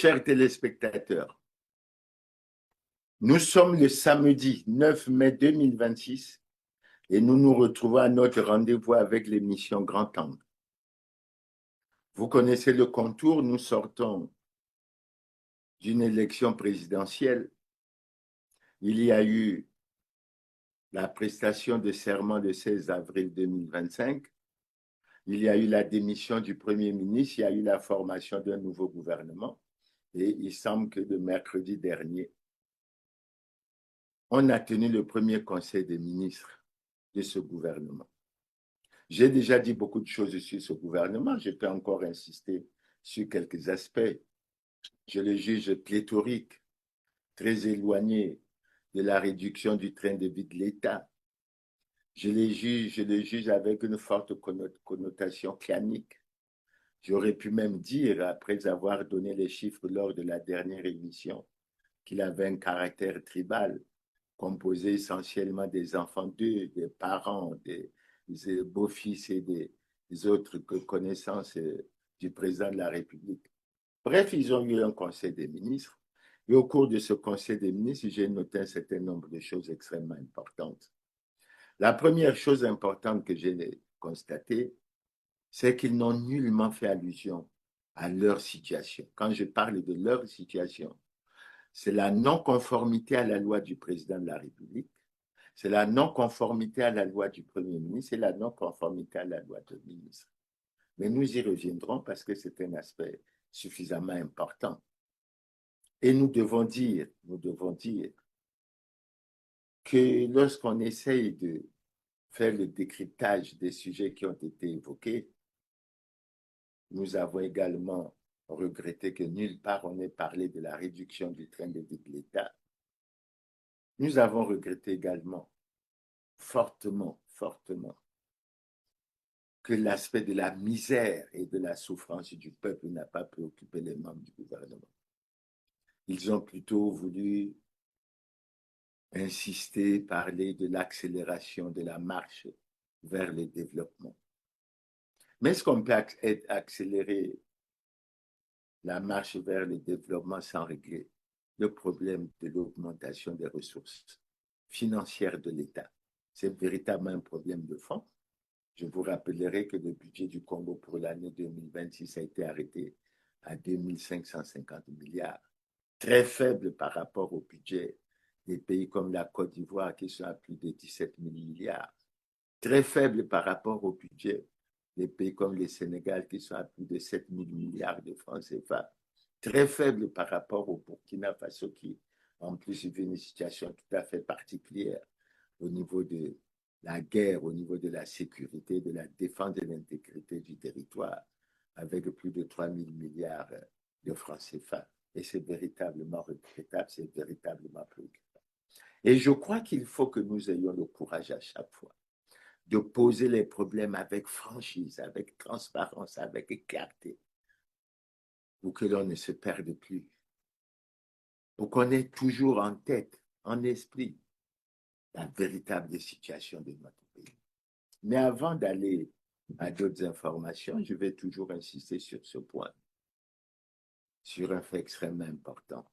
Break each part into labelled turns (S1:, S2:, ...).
S1: chers téléspectateurs, nous sommes le samedi 9 mai 2026 et nous nous retrouvons à notre rendez-vous avec l'émission Grand Angle. Vous connaissez le contour, nous sortons d'une élection présidentielle. Il y a eu la prestation de serment le 16 avril 2025. Il y a eu la démission du Premier ministre, il y a eu la formation d'un nouveau gouvernement. Et il semble que le mercredi dernier, on a tenu le premier conseil des ministres de ce gouvernement. J'ai déjà dit beaucoup de choses sur ce gouvernement. Je peux encore insister sur quelques aspects. Je le juge pléthorique, très éloigné de la réduction du train de vie de l'État. Je le juge avec une forte connotation clanique. J'aurais pu même dire, après avoir donné les chiffres lors de la dernière émission, qu'il avait un caractère tribal, composé essentiellement des enfants d'eux, des parents, des beaux-fils et des autres connaissances du président de la République. Bref, ils ont eu un conseil des ministres. Et au cours de ce conseil des ministres, j'ai noté un certain nombre de choses extrêmement importantes. La première chose importante que j'ai constatée, c'est qu'ils n'ont nullement fait allusion à leur situation. Quand je parle de leur situation, c'est la non-conformité à la loi du président de la République, c'est la non-conformité à la loi du Premier ministre et la non-conformité à la loi du ministre. Mais nous y reviendrons parce que c'est un aspect suffisamment important. Et nous devons dire que lorsqu'on essaye de faire le décryptage des sujets qui ont été évoqués, nous avons également regretté que nulle part on ait parlé de la réduction du train de vie de l'État. Nous avons regretté également fortement que l'aspect de la misère et de la souffrance du peuple n'a pas préoccupé les membres du gouvernement. Ils ont plutôt voulu insister, parler de l'accélération de la marche vers le développement. Mais est-ce qu'on peut accélérer la marche vers le développement sans régler le problème de l'augmentation des ressources financières de l'État? C'est véritablement un problème de fond. Je vous rappellerai que le budget du Congo pour l'année 2026 a été arrêté à 2 550 milliards, très faible par rapport au budget des pays comme la Côte d'Ivoire qui sont à plus de 17 000 milliards, très faible par rapport au budget des pays comme le Sénégal qui sont à plus de 7 000 milliards de francs CFA, très faible par rapport au Burkina Faso qui, en plus, vit une situation tout à fait particulière au niveau de la guerre, au niveau de la sécurité, de la défense de l'intégrité du territoire, avec plus de 3 000 milliards de francs CFA. Et c'est véritablement regrettable, c'est véritablement préoccupant. Et je crois qu'il faut que nous ayons le courage à chaque fois de poser les problèmes avec franchise, avec transparence, avec clarté, pour que l'on ne se perde plus, pour qu'on ait toujours en tête, en esprit, la véritable situation de notre pays. Mais avant d'aller à d'autres informations, je vais toujours insister sur ce point, sur un fait extrêmement important.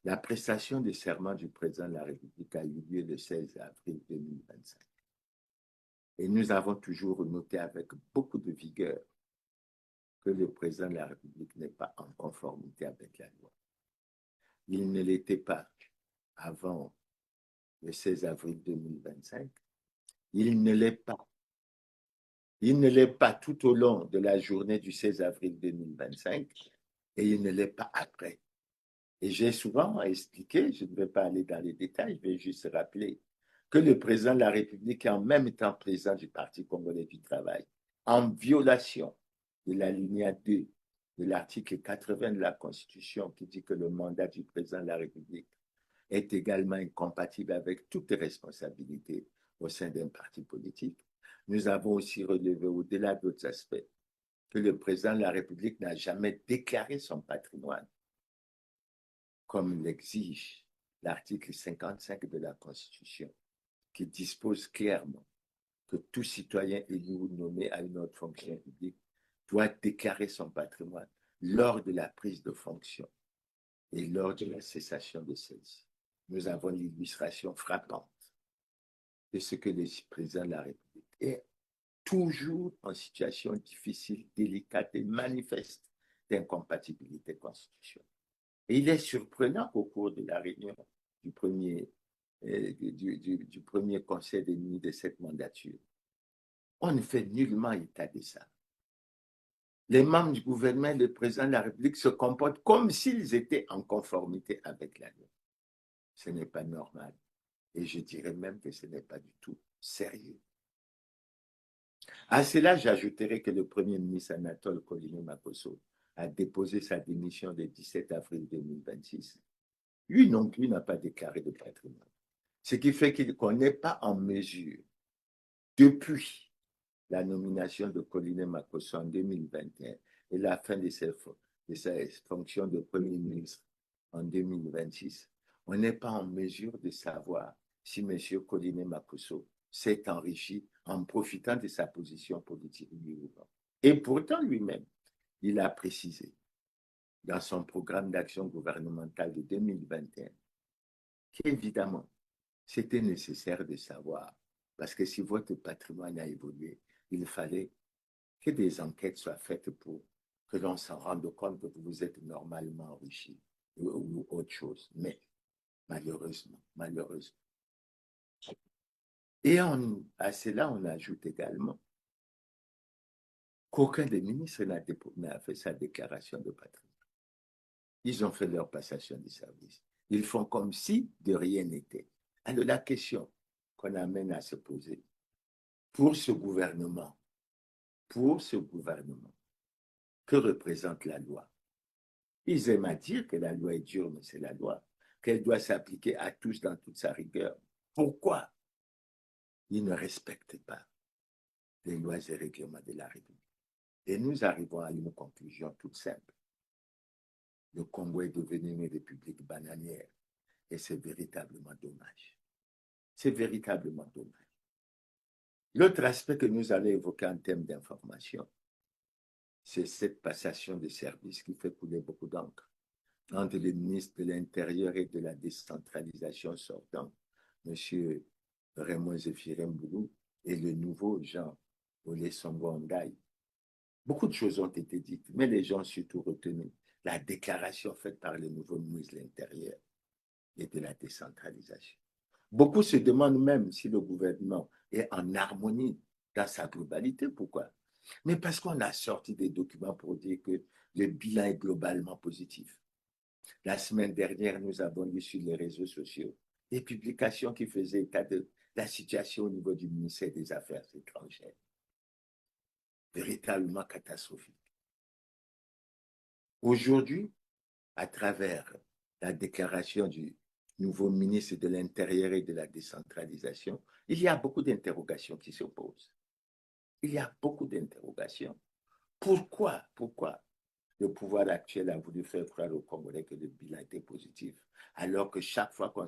S1: La prestation de serment du président de la République a eu lieu le 16 avril 2025. Et nous avons toujours noté avec beaucoup de vigueur que le président de la République n'est pas en conformité avec la loi. Il ne l'était pas avant le 16 avril 2025. Il ne l'est pas. Il ne l'est pas tout au long de la journée du 16 avril 2025 et il ne l'est pas après. Et j'ai souvent expliqué, je ne vais pas aller dans les détails, je vais juste rappeler que le président de la République est en même temps président du Parti congolais du travail, en violation de l'alinéa 2 de l'article 80 de la Constitution qui dit que le mandat du président de la République est également incompatible avec toute responsabilité au sein d'un parti politique. Nous avons aussi relevé, au-delà d'autres aspects, que le président de la République n'a jamais déclaré son patrimoine, comme l'exige l'article 55 de la Constitution, qui dispose clairement que tout citoyen élu ou nommé à une autre fonction publique doit déclarer son patrimoine. lors de la prise de fonction et lors de la cessation de celle-ci. Nous avons l'illustration frappante de ce que le président de la République est toujours en situation difficile, délicate et manifeste d'incompatibilité constitutionnelle. Et il est surprenant qu'au cours de la réunion du premier, du premier conseil des ministres de cette mandature, on ne fait nullement état de ça. Les membres du gouvernement et le président de la République se comportent comme s'ils étaient en conformité avec la loi. Ce n'est pas normal. Et je dirais même que ce n'est pas du tout sérieux. À cela, j'ajouterai que le Premier ministre Anatole Kouliné-Makosso a déposé sa démission le 17 avril 2026. Lui non plus n'a pas déclaré de patrimoine. Ce qui fait qu'on n'est pas en mesure, depuis la nomination de Kouliné-Makosso en 2021 et la fin de sa fonction de Premier ministre en 2026, on n'est pas en mesure de savoir si M. Kouliné-Makosso s'est enrichi en profitant de sa position politique. Et pourtant, lui-même, il a précisé dans son programme d'action gouvernementale de 2021 qu'évidemment, c'était nécessaire de savoir, parce que si votre patrimoine a évolué, il fallait que des enquêtes soient faites pour que l'on s'en rende compte que vous êtes normalement enrichi ou autre chose. Mais malheureusement. Et à cela, on ajoute également qu'aucun des ministres n'a fait sa déclaration de patrimoine. Ils ont fait leur passation de service. Ils font comme si de rien n'était. Alors la question qu'on amène à se poser, pour ce gouvernement, que représente la loi? Ils aiment à dire que la loi est dure, mais c'est la loi, qu'elle doit s'appliquer à tous dans toute sa rigueur. Pourquoi ils ne respectent pas les lois et règlements de la République? Et nous arrivons à une conclusion toute simple. Le Congo est devenu une république bananière et c'est véritablement dommage. C'est véritablement dommage. L'autre aspect que nous allons évoquer en termes d'information, c'est cette passation de services qui fait couler beaucoup d'encre entre le ministre de l'Intérieur et de la décentralisation sortant, M. Raymond Zéphirin Boulou, et le nouveau Jean Olesongo Ondaï. Beaucoup de choses ont été dites, mais les gens ont surtout retenu la déclaration faite par le nouveau ministre de l'Intérieur et de la décentralisation. Beaucoup se demandent même si le gouvernement est en harmonie dans sa globalité. Pourquoi? Mais parce qu'on a sorti des documents pour dire que le bilan est globalement positif. La semaine dernière, nous avons lu sur les réseaux sociaux des publications qui faisaient état de la situation au niveau du ministère des Affaires étrangères. Véritablement catastrophique. Aujourd'hui, à travers la déclaration du nouveau ministre de l'Intérieur et de la décentralisation, il y a beaucoup d'interrogations qui se posent. Il y a beaucoup d'interrogations. Pourquoi le pouvoir actuel a voulu faire croire aux Congolais que le bilan était positif, alors que chaque fois qu'on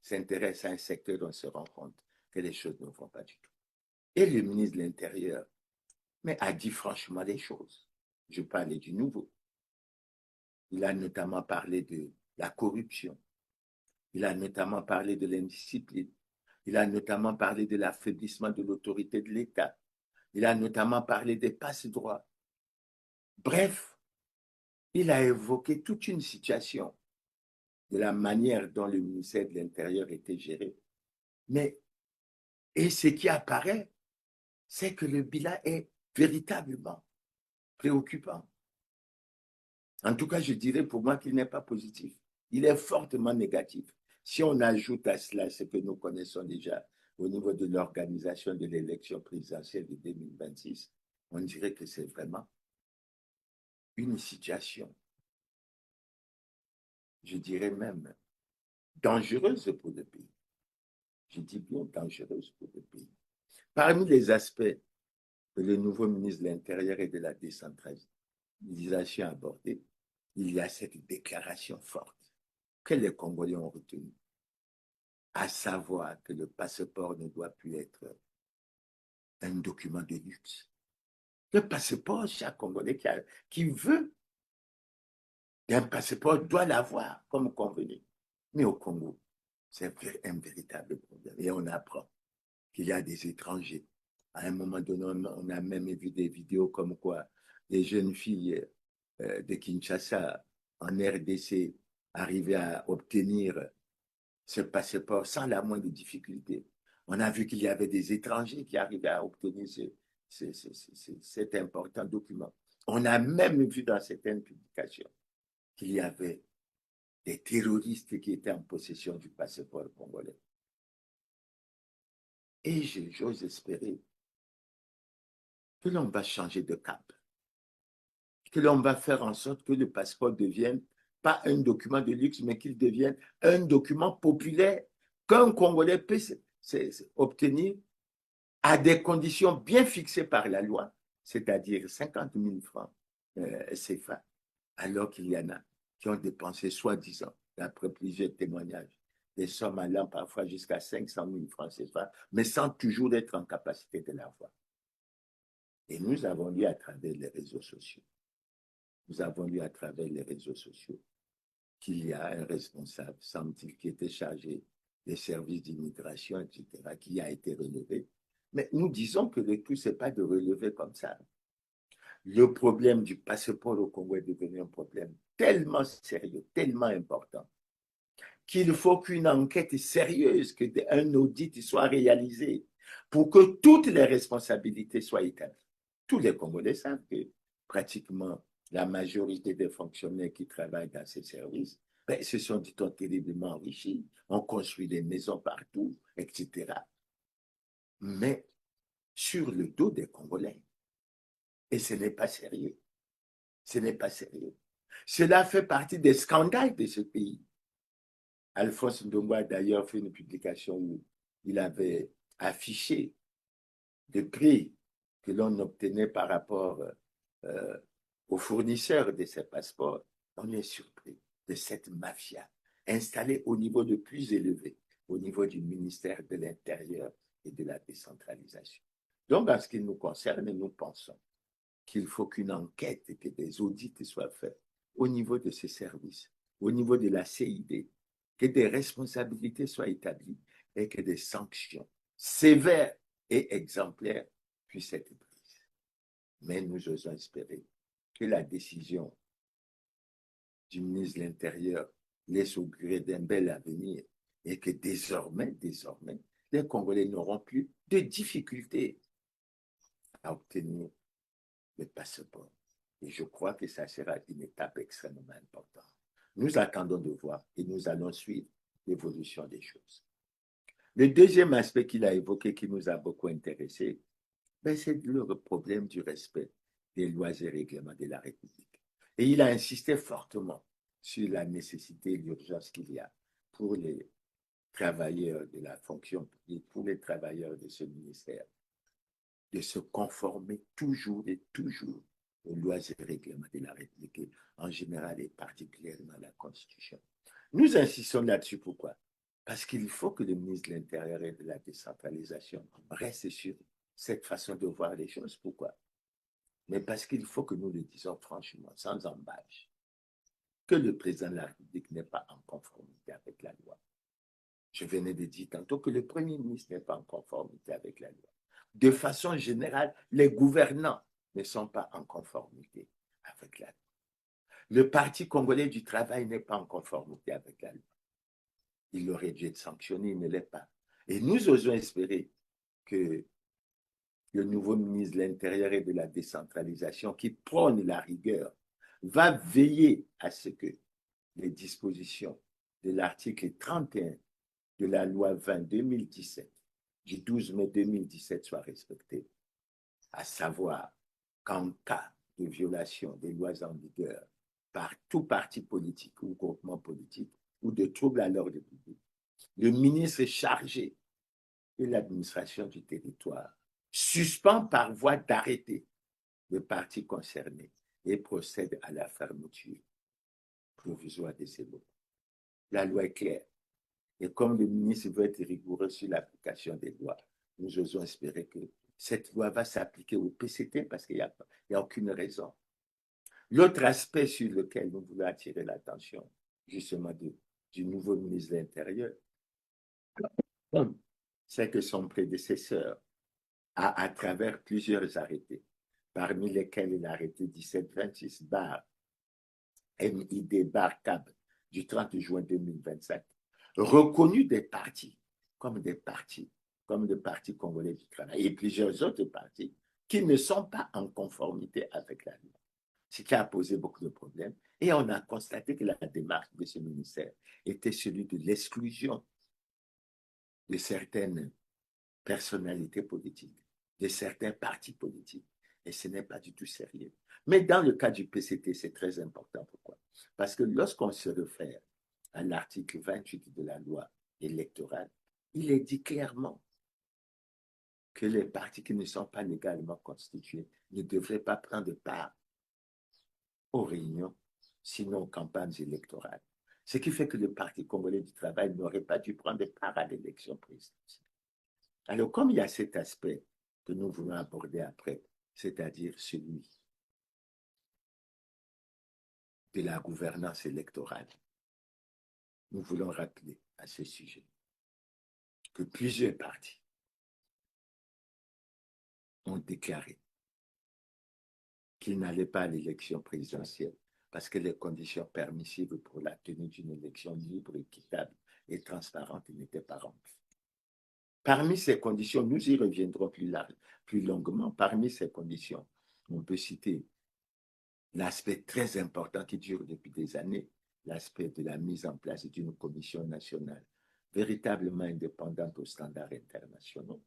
S1: s'intéresse à un secteur, on se rend compte que les choses ne vont pas du tout? Et le ministre de l'Intérieur a dit franchement les choses. Je parlais du nouveau. Il a notamment parlé de la corruption. Il a notamment parlé de l'indiscipline. Il a notamment parlé de l'affaiblissement de l'autorité de l'État. Il a notamment parlé des passe-droits. Bref, il a évoqué toute une situation de la manière dont le ministère de l'Intérieur était géré. Et ce qui apparaît, c'est que le bilan est véritablement préoccupant. En tout cas, je dirais pour moi qu'il n'est pas positif. Il est fortement négatif. Si on ajoute à cela ce que nous connaissons déjà au niveau de l'organisation de l'élection présidentielle de 2026, on dirait que c'est vraiment une situation, je dirais même, dangereuse pour le pays. Je dis bien dangereuse pour le pays. Parmi les aspects que le nouveau ministre de l'Intérieur et de la décentralisation a abordé, il y a cette déclaration forte que les Congolais ont retenue, à savoir que le passeport ne doit plus être un document de luxe. Le passeport, chaque Congolais qui veut Et un passeport doit l'avoir, comme convenu. Mais au Congo, c'est un véritable problème. Et on apprend qu'il y a des étrangers. À un moment donné, on a même vu des vidéos comme quoi des jeunes filles de Kinshasa en RDC arrivaient à obtenir ce passeport sans la moindre difficulté. On a vu qu'il y avait des étrangers qui arrivaient à obtenir cet important document. On a même vu dans certaines publications qu'il y avait des terroristes qui étaient en possession du passeport congolais. Et j'ose espérer que l'on va changer de cap, que l'on va faire en sorte que le passeport devienne pas un document de luxe, mais qu'il devienne un document populaire qu'un Congolais peut obtenir à des conditions bien fixées par la loi, c'est-à-dire 50 000 francs CFA, alors qu'il y en a qui ont dépensé soi-disant, d'après plusieurs témoignages, des sommes allant parfois jusqu'à 500 000 francs CFA, mais sans toujours être en capacité de l'avoir. Et nous avons lu à travers les réseaux sociaux, qu'il y a un responsable, semble-t-il, qui était chargé des services d'immigration, etc., qui a été relevé. Mais nous disons que le tout, ce n'est pas de relever comme ça. Le problème du passeport au Congo est devenu un problème tellement sérieux, tellement important, qu'il faut qu'une enquête sérieuse, qu'un audit soit réalisé pour que toutes les responsabilités soient établies. Tous les Congolais savent que pratiquement la majorité des fonctionnaires qui travaillent dans ces services se sont, dit-on, terriblement enrichis, ont construit des maisons partout, etc. Mais sur le dos des Congolais. Et ce n'est pas sérieux. Ce n'est pas sérieux. Cela fait partie des scandales de ce pays. Alphonse Ndongo a d'ailleurs fait une publication où il avait affiché des prix que l'on obtenait par rapport aux fournisseurs de ces passeports. On est surpris de cette mafia installée au niveau le plus élevé, au niveau du ministère de l'Intérieur et de la décentralisation. Donc, en ce qui nous concerne, nous pensons qu'il faut qu'une enquête et que des audits soient faits au niveau de ces services, au niveau de la CID, que des responsabilités soient établies et que des sanctions sévères et exemplaires puissent être prises. Mais nous osons espérer que la décision du ministre de l'Intérieur laisse augurer d'un bel avenir et que désormais, les Congolais n'auront plus de difficultés à obtenir le passeport. Et je crois que ça sera une étape extrêmement importante. Nous attendons de voir et nous allons suivre l'évolution des choses. Le deuxième aspect qu'il a évoqué qui nous a beaucoup intéressés, c'est le problème du respect des lois et règlements de la République. Et il a insisté fortement sur la nécessité et l'urgence qu'il y a pour les travailleurs de la fonction publique, pour les travailleurs de ce ministère, de se conformer toujours et toujours aux lois et règlements de la République, en général et particulièrement à la Constitution. Nous insistons là-dessus, pourquoi? Parce qu'il faut que le ministre de l'Intérieur et de la décentralisation reste sur cette façon de voir les choses. Pourquoi? Mais parce qu'il faut que nous le disions franchement, sans embâche, que le président de la République n'est pas en conformité avec la loi. Je venais de dire tantôt que le Premier ministre n'est pas en conformité avec la loi. De façon générale, les gouvernants ne sont pas en conformité avec la loi. Le Parti congolais du travail n'est pas en conformité avec la loi. Il aurait dû être sanctionné, il ne l'est pas. Et nous osons espérer que le nouveau ministre de l'Intérieur et de la décentralisation, qui prône la rigueur, va veiller à ce que les dispositions de l'article 31 de la loi 20-2017, du 12 mai 2017, soient respectées, à savoir qu'en cas de violation des lois en vigueur par tout parti politique ou groupement politique ou de troubles à l'ordre public, le ministre chargé de l'administration du territoire suspend par voie d'arrêté le parti concerné et procède à la fermeture provisoire de ces locaux. La loi est claire. Et comme le ministre veut être rigoureux sur l'application des lois, nous osons espérer que cette loi va s'appliquer au PCT parce qu'il n'y a aucune raison L'autre aspect sur lequel nous voulons attirer l'attention, justement, du nouveau ministre de l'Intérieur, c'est que son prédécesseur a, à travers plusieurs arrêtés, parmi lesquels l'arrêté 1726 bar MID bar CAB du 30 juin 2025, reconnu des partis, comme des partis, comme le Parti congolais du travail et plusieurs autres partis qui ne sont pas en conformité avec la loi, ce qui a posé beaucoup de problèmes. Et on a constaté que la démarche de ce ministère était celui de l'exclusion de certaines personnalités politiques, de certains partis politiques. Et ce n'est pas du tout sérieux. Mais dans le cas du PCT, c'est très important. Pourquoi? Parce que lorsqu'on se réfère à l'article 28 de la loi électorale, il est dit clairement que les partis qui ne sont pas légalement constitués ne devraient pas prendre part aux réunions, sinon aux campagnes électorales. Ce qui fait que le Parti congolais du travail n'aurait pas dû prendre part à l'élection présidentielle. Alors, comme il y a cet aspect que nous voulons aborder après, c'est-à-dire celui de la gouvernance électorale, nous voulons rappeler à ce sujet que plusieurs partis ont déclaré qu'ils n'allaient pas à l'élection présidentielle parce que les conditions permissives pour la tenue d'une élection libre, équitable et transparente n'étaient pas remplies. Parmi ces conditions, nous y reviendrons plus longuement, parmi ces conditions, on peut citer l'aspect très important qui dure depuis des années, l'aspect de la mise en place d'une commission nationale véritablement indépendante aux standards internationaux.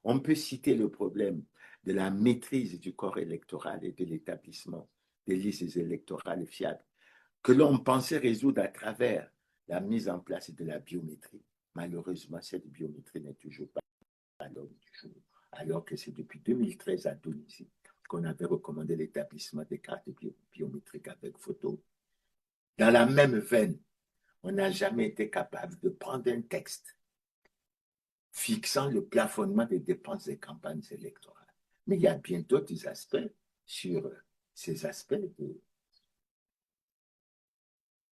S1: On peut citer le problème de la maîtrise du corps électoral et de l'établissement des listes électorales fiables que l'on pensait résoudre à travers la mise en place de la biométrie. Malheureusement, cette biométrie n'est toujours pas à l'ordre du jour, alors que c'est depuis 2013 à Tunisie qu'on avait recommandé l'établissement des cartes biométriques avec photo. Dans la même veine, on n'a jamais été capable de prendre un texte fixant le plafonnement des dépenses des campagnes électorales. Mais il y a bien d'autres aspects sur ces aspects de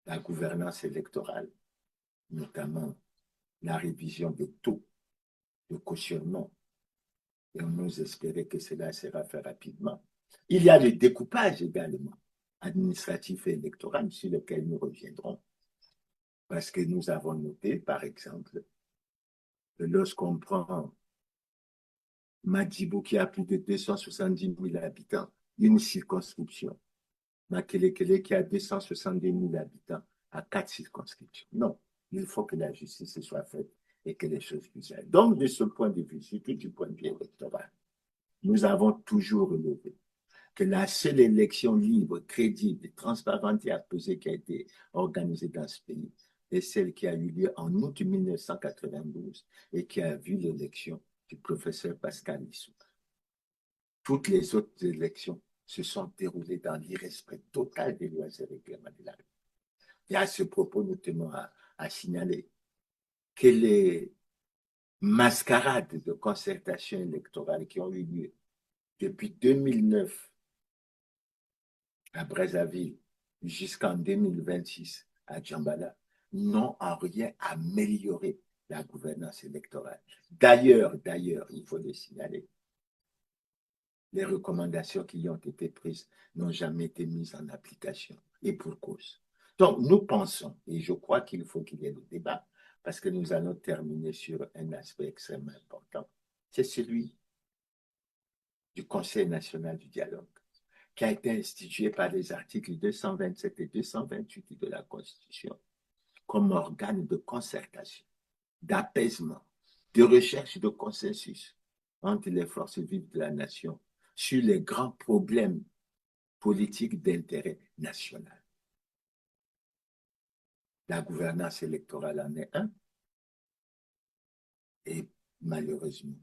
S1: la gouvernance électorale, notamment la révision des taux de cautionnement. Et on nous espérait que cela sera fait rapidement. Il y a le découpage également, administratif et électoral, sur lequel nous reviendrons. Parce que nous avons noté, par exemple, que lorsqu'on prend Madjibou, qui a plus de 270 000 habitants, une circonscription, Makelekele, qui a 270 000 habitants, à 4 circonscriptions. Non, il faut que la justice soit faite et que les choses puissent être. Donc, de ce point de vue, surtout du point de vue électoral, nous avons toujours relevé que la seule élection libre, crédible, transparente et apaisée qui a été organisée dans ce pays est celle qui a eu lieu en août 1992 et qui a vu l'élection du professeur Pascal Lissouba. Toutes les autres élections se sont déroulées dans l'irrespect total des lois et règlements de la République. Et à ce propos, nous tenons à signaler que les mascarades de concertation électorale qui ont eu lieu depuis 2009 à Brazzaville jusqu'en 2026 à Djambala n'ont en rien amélioré la gouvernance électorale. D'ailleurs, il faut le signaler, les recommandations qui ont été prises n'ont jamais été mises en application, et pour cause. Donc, nous pensons, et je crois qu'il faut qu'il y ait le débat, parce que nous allons terminer sur un aspect extrêmement important, c'est celui du Conseil national du dialogue, qui a été institué par les articles 227 et 228 de la Constitution comme organe de concertation, d'apaisement, de recherche de consensus entre les forces vives de la nation sur les grands problèmes politiques d'intérêt national. La gouvernance électorale en est un, et malheureusement,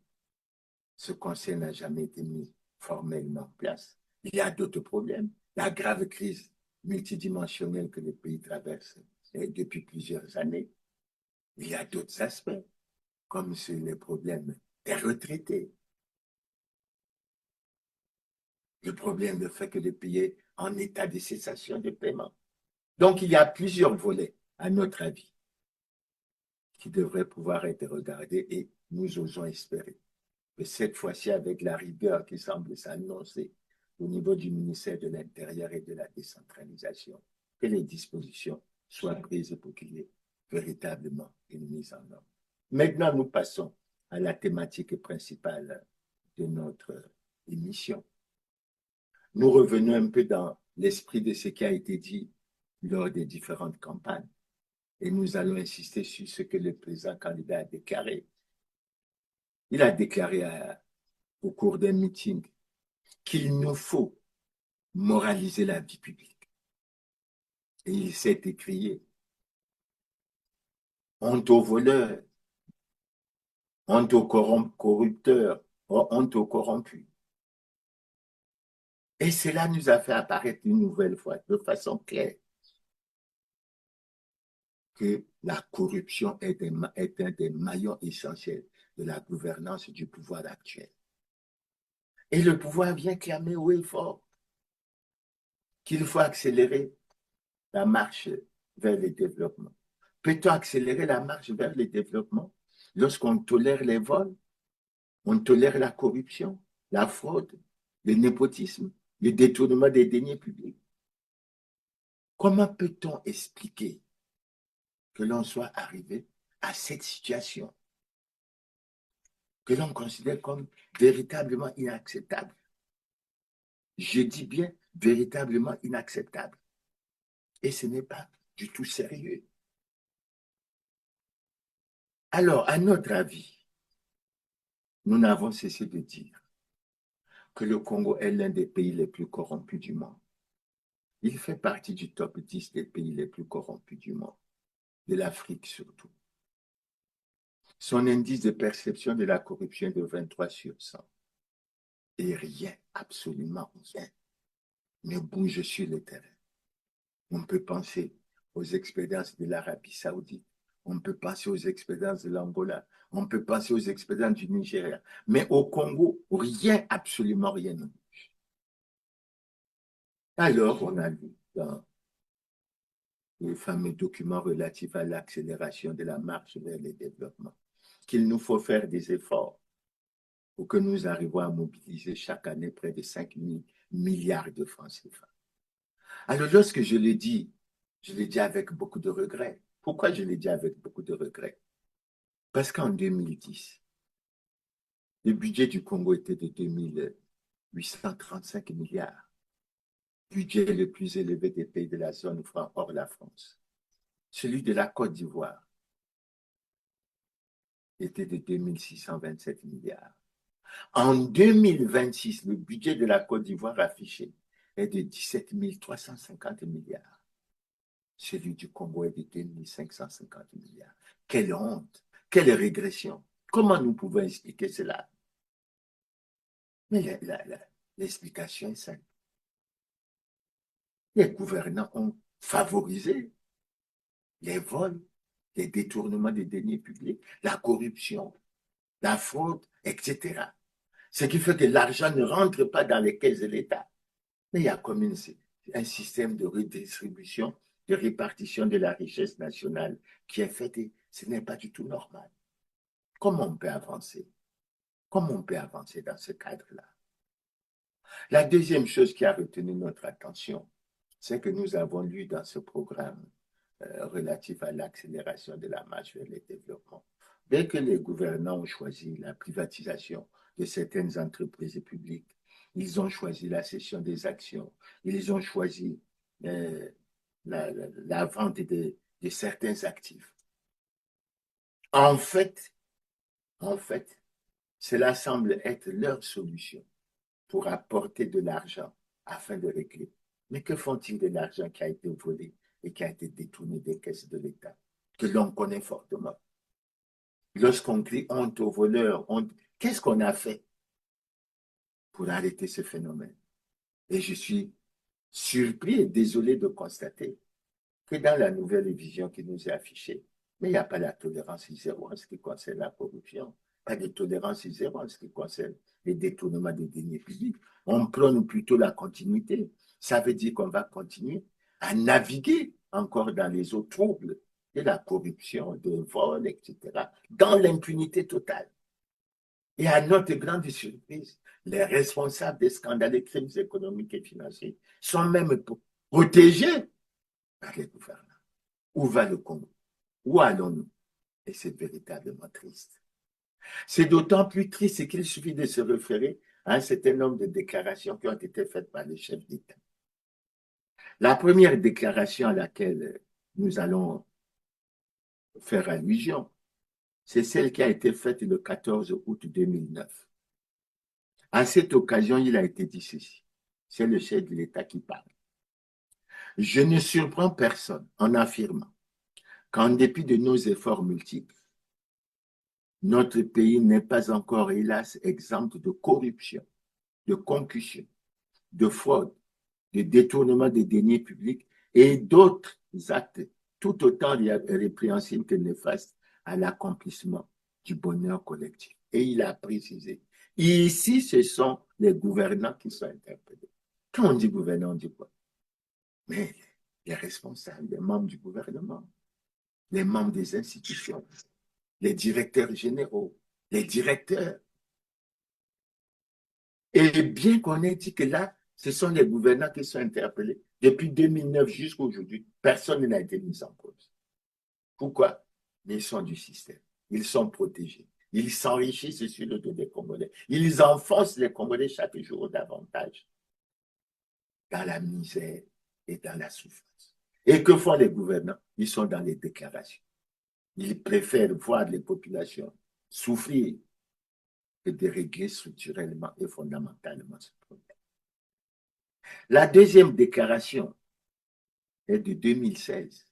S1: ce conseil n'a jamais été mis formellement en place. Il y a d'autres problèmes. La grave crise multidimensionnelle que le pays traverse depuis plusieurs années. Il y a d'autres aspects, comme sur les problèmes des retraités. Le problème, le fait que le pays en état de cessation de paiement. Donc, il y a plusieurs volets, à notre avis, qui devraient pouvoir être regardés et nous osons espérer que cette fois-ci, avec la rigueur qui semble s'annoncer au niveau du ministère de l'Intérieur et de la décentralisation, que les dispositions soient prises pour qu'il y ait véritablement une mise en œuvre. Maintenant, nous passons à la thématique principale de notre émission. Nous revenons un peu dans l'esprit de ce qui a été dit lors des différentes campagnes et nous allons insister sur ce que le président candidat a déclaré. Il a déclaré au cours d'un meeting qu'il nous faut moraliser la vie publique. Et il s'est écrié honte aux voleurs, honte aux corrupteurs, honte aux corrompus. Et cela nous a fait apparaître une nouvelle fois, de façon claire, que la corruption est un des maillons essentiels de la gouvernance du pouvoir actuel. Et le pouvoir vient clamer haut et fort qu'il faut accélérer la marche vers le développement. Peut-on accélérer la marche vers le développement lorsqu'on tolère les vols, on tolère la corruption, la fraude, le népotisme, le détournement des deniers publics? Comment peut-on expliquer que l'on soit arrivé à cette situation que l'on considère comme véritablement inacceptable? Je dis bien véritablement inacceptable. Et ce n'est pas du tout sérieux. Alors, à notre avis, nous n'avons cessé de dire que le Congo est l'un des pays les plus corrompus du monde. Il fait partie du top 10 des pays les plus corrompus du monde, de l'Afrique surtout. Son indice de perception de la corruption est de 23 sur 100. Et rien, absolument rien, ne bouge sur le terrain. On peut penser aux expériences de l'Arabie Saoudite, on peut penser aux expériences de l'Angola, on peut penser aux expériences du Nigeria. Mais au Congo, rien, absolument rien ne bouge. Alors, on a lu dans le fameux document relatif à l'accélération de la marche vers le développement qu'il nous faut faire des efforts pour que nous arrivions à mobiliser chaque année près de 5 000 milliards de francs CFA. Alors, lorsque je l'ai dit avec beaucoup de regrets. Pourquoi je l'ai dit avec beaucoup de regrets? Parce qu'en 2010, le budget du Congo était de 2835 milliards. Budget le plus élevé des pays de la zone franc hors la France. Celui de la Côte d'Ivoire était de 2627 milliards. En 2026, le budget de la Côte d'Ivoire affiché est de 17 350 milliards. Celui du Congo est de 2550 milliards. Quelle honte, quelle régression. Comment nous pouvons expliquer cela? Mais l'explication est simple. Les gouvernants ont favorisé les vols, les détournements des deniers publics, la corruption, la fraude, etc. Ce qui fait que l'argent ne rentre pas dans les caisses de l'État. Mais il y a comme un système de redistribution, de répartition de la richesse nationale qui est fait et ce n'est pas du tout normal. Comment on peut avancer? Comment on peut avancer dans ce cadre-là? La deuxième chose qui a retenu notre attention, c'est que nous avons lu dans ce programme relatif à l'accélération de la marche vers le développement, dès que les gouvernants ont choisi la privatisation de certaines entreprises publiques, ils ont choisi la cession des actions, ils ont choisi la vente de certains actifs. En fait, cela semble être leur solution pour apporter de l'argent afin de régler. Mais que font-ils de l'argent qui a été volé et qui a été détourné des caisses de l'État, que l'on connaît fortement? Lorsqu'on crie honte aux voleurs, honte, qu'est-ce qu'on a fait pour arrêter ce phénomène? Et je suis surpris et désolé de constater que dans la nouvelle vision qui nous est affichée, mais il n'y a pas la tolérance zéro en ce qui concerne la corruption. Pas de tolérance zéro en ce qui concerne les détournements des deniers publics. On prône plutôt la continuité. Ça veut dire qu'on va continuer à naviguer encore dans les eaux troubles de la corruption, de vol, etc., dans l'impunité totale. Et à notre grande surprise, les responsables des scandales et crimes économiques et financiers sont même protégés par les gouvernements. Où va le Congo? Où allons-nous? Et c'est véritablement triste. C'est d'autant plus triste qu'il suffit de se référer à un certain nombre de déclarations qui ont été faites par les chefs d'État. La première déclaration à laquelle nous allons faire allusion, c'est celle qui a été faite le 14 août 2009. À cette occasion, il a été dit ceci. C'est le chef de l'État qui parle. Je ne surprends personne en affirmant qu'en dépit de nos efforts multiples, notre pays n'est pas encore, hélas, exempt de corruption, de concussion, de fraude, de détournement des deniers publics et d'autres actes tout autant répréhensibles que néfastes à l'accomplissement du bonheur collectif. Et il a précisé, ici, ce sont les gouvernants qui sont interpellés. Quand on dit gouvernant, on dit quoi? Mais les responsables, les membres du gouvernement, les membres des institutions, les directeurs généraux, les directeurs. Et bien qu'on ait dit que là, ce sont les gouvernants qui sont interpellés, depuis 2009 jusqu'à aujourd'hui, personne n'a été mis en cause. Pourquoi? Ils sont du système. Ils sont protégés. Ils s'enrichissent sur le dos des Congolais. Ils enfoncent les Congolais chaque jour davantage dans la misère et dans la souffrance. Et que font les gouvernants? Ils sont dans les déclarations. Ils préfèrent voir les populations souffrir que de régler structurellement et fondamentalement ce problème. La deuxième déclaration est de 2016.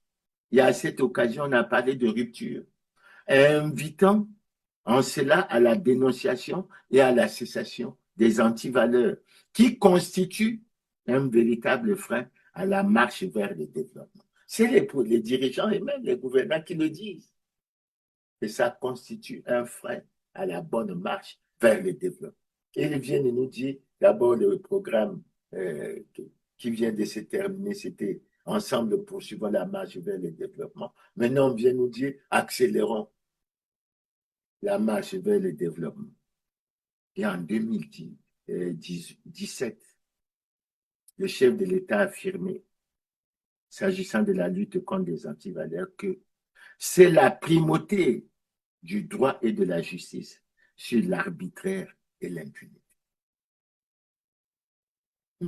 S1: Et à cette occasion, on a parlé de rupture, invitant en cela à la dénonciation et à la cessation des antivaleurs qui constituent un véritable frein à la marche vers le développement. C'est les dirigeants et même les gouvernants qui le disent. Et ça constitue un frein à la bonne marche vers le développement. Et ils viennent nous dire, d'abord le programme qui vient de se terminer, c'était ensemble poursuivons la marche vers le développement. Maintenant, on vient nous dire, accélérons la marche vers le développement. Et en 2017, le chef de l'État a affirmé, s'agissant de la lutte contre les antivaleurs, que c'est la primauté du droit et de la justice sur l'arbitraire et l'impunité.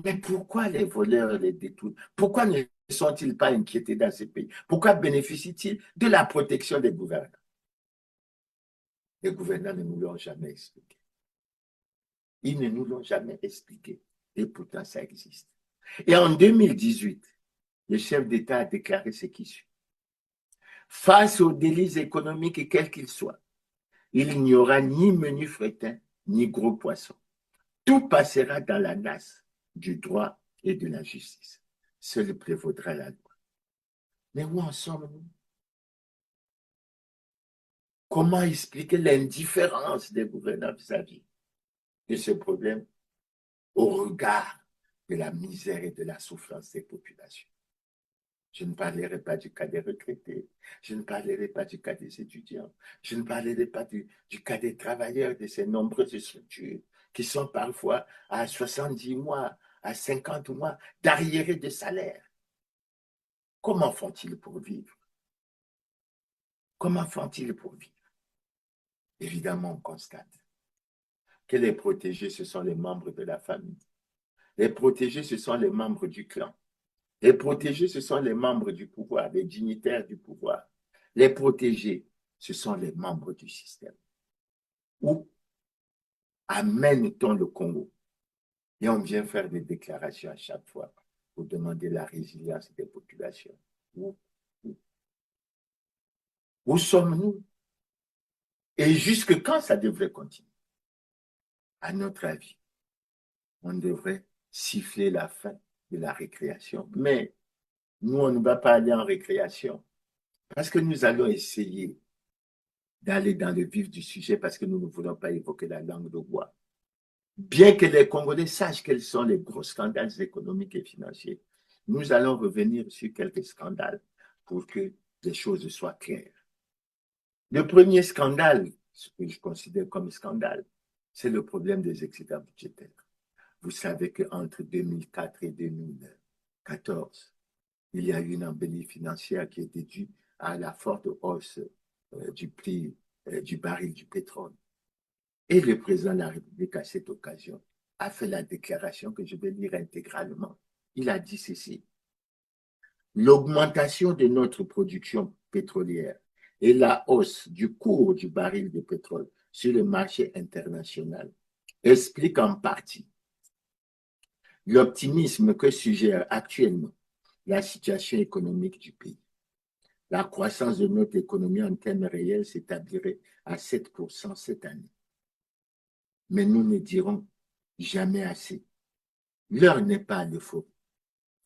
S1: Mais pourquoi les voleurs les détournent? Pourquoi ne sont-ils pas inquiétés dans ces pays? Pourquoi bénéficient-ils de la protection des gouvernants? Les gouvernants ne nous l'ont jamais expliqué. Ils ne nous l'ont jamais expliqué. Et pourtant, ça existe. Et en 2018, le chef d'État a déclaré ce qui suit. Face aux délits économiques, quels qu'ils soient, il n'y aura ni menu fretin, ni gros poisson. Tout passera dans la nasse du droit et de la justice. Seul prévaudra la loi. Mais où en sommes-nous? Comment expliquer l'indifférence des gouvernants vis-à-vis de ce problème au regard de la misère et de la souffrance des populations? Je ne parlerai pas du cas des retraités, je ne parlerai pas du cas des étudiants, je ne parlerai pas du cas des travailleurs de ces nombreuses structures qui sont parfois à 70 mois, à 50 mois d'arriérés de salaire. Comment font-ils pour vivre? Comment font-ils pour vivre? Évidemment, on constate que les protégés, ce sont les membres de la famille. Les protégés, ce sont les membres du clan. Les protégés, ce sont les membres du pouvoir, les dignitaires du pouvoir. Les protégés, ce sont les membres du système. Où amène-t-on le Congo? Et on vient faire des déclarations à chaque fois pour demander la résilience des populations. Où sommes-nous? Et jusque quand ça devrait continuer? À notre avis, on devrait siffler la fin de la récréation. Mais nous, on ne va pas aller en récréation parce que nous allons essayer d'aller dans le vif du sujet parce que nous ne voulons pas évoquer la langue de bois. Bien que les Congolais sachent quels sont les gros scandales économiques et financiers, nous allons revenir sur quelques scandales pour que les choses soient claires. Le premier scandale, ce que je considère comme scandale, c'est le problème des excédents budgétaires. Vous savez qu'entre 2004 et 2014, il y a eu une embellie financière qui était due à la forte hausse du prix du baril du pétrole. Et le président de la République, à cette occasion, a fait la déclaration que je vais lire intégralement. Il a dit ceci: l'augmentation de notre production pétrolière et la hausse du cours du baril de pétrole sur le marché international expliquent en partie l'optimisme que suggère actuellement la situation économique du pays. La croissance de notre économie en termes réels s'établirait à 7% cette année. Mais nous ne dirons jamais assez. L'heure n'est pas à l'euphorie,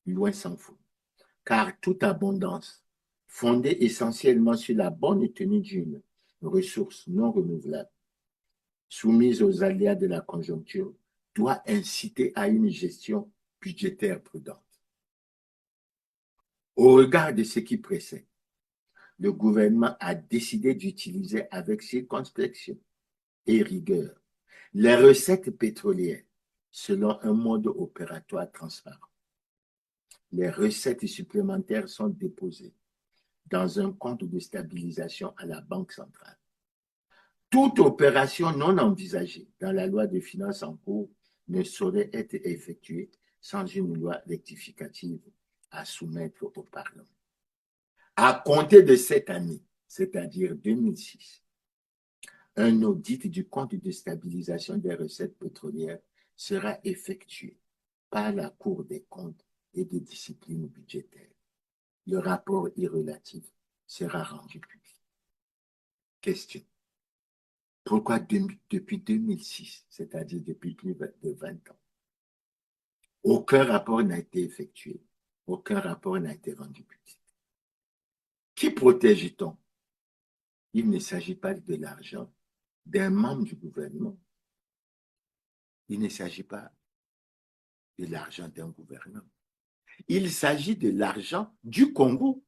S1: loin s'en faut, car toute abondance, fondée essentiellement sur la bonne tenue d'une ressource non renouvelable, soumise aux aléas de la conjoncture, doit inciter à une gestion budgétaire prudente. Au regard de ce qui précède, le gouvernement a décidé d'utiliser avec circonspection et rigueur les recettes pétrolières selon un mode opératoire transparent. Les recettes supplémentaires sont déposées dans un compte de stabilisation à la Banque centrale. Toute opération non envisagée dans la loi de finances en cours ne saurait être effectuée sans une loi rectificative à soumettre au Parlement. À compter de cette année, c'est-à-dire 2006, un audit du compte de stabilisation des recettes pétrolières sera effectué par la Cour des comptes et de discipline budgétaire. Le rapport y relatif sera rendu public. Question: pourquoi depuis 2006, c'est-à-dire depuis plus de 20 ans, aucun rapport n'a été effectué, aucun rapport n'a été rendu public? Qui protège-t-on? Il ne s'agit pas de l'argent d'un membre du gouvernement. Il ne s'agit pas de l'argent d'un gouvernement. Il s'agit de l'argent du Congo.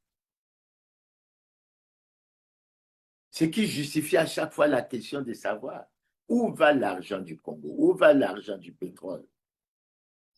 S1: Ce qui justifie à chaque fois la question de savoir où va l'argent du Congo, où va l'argent du pétrole.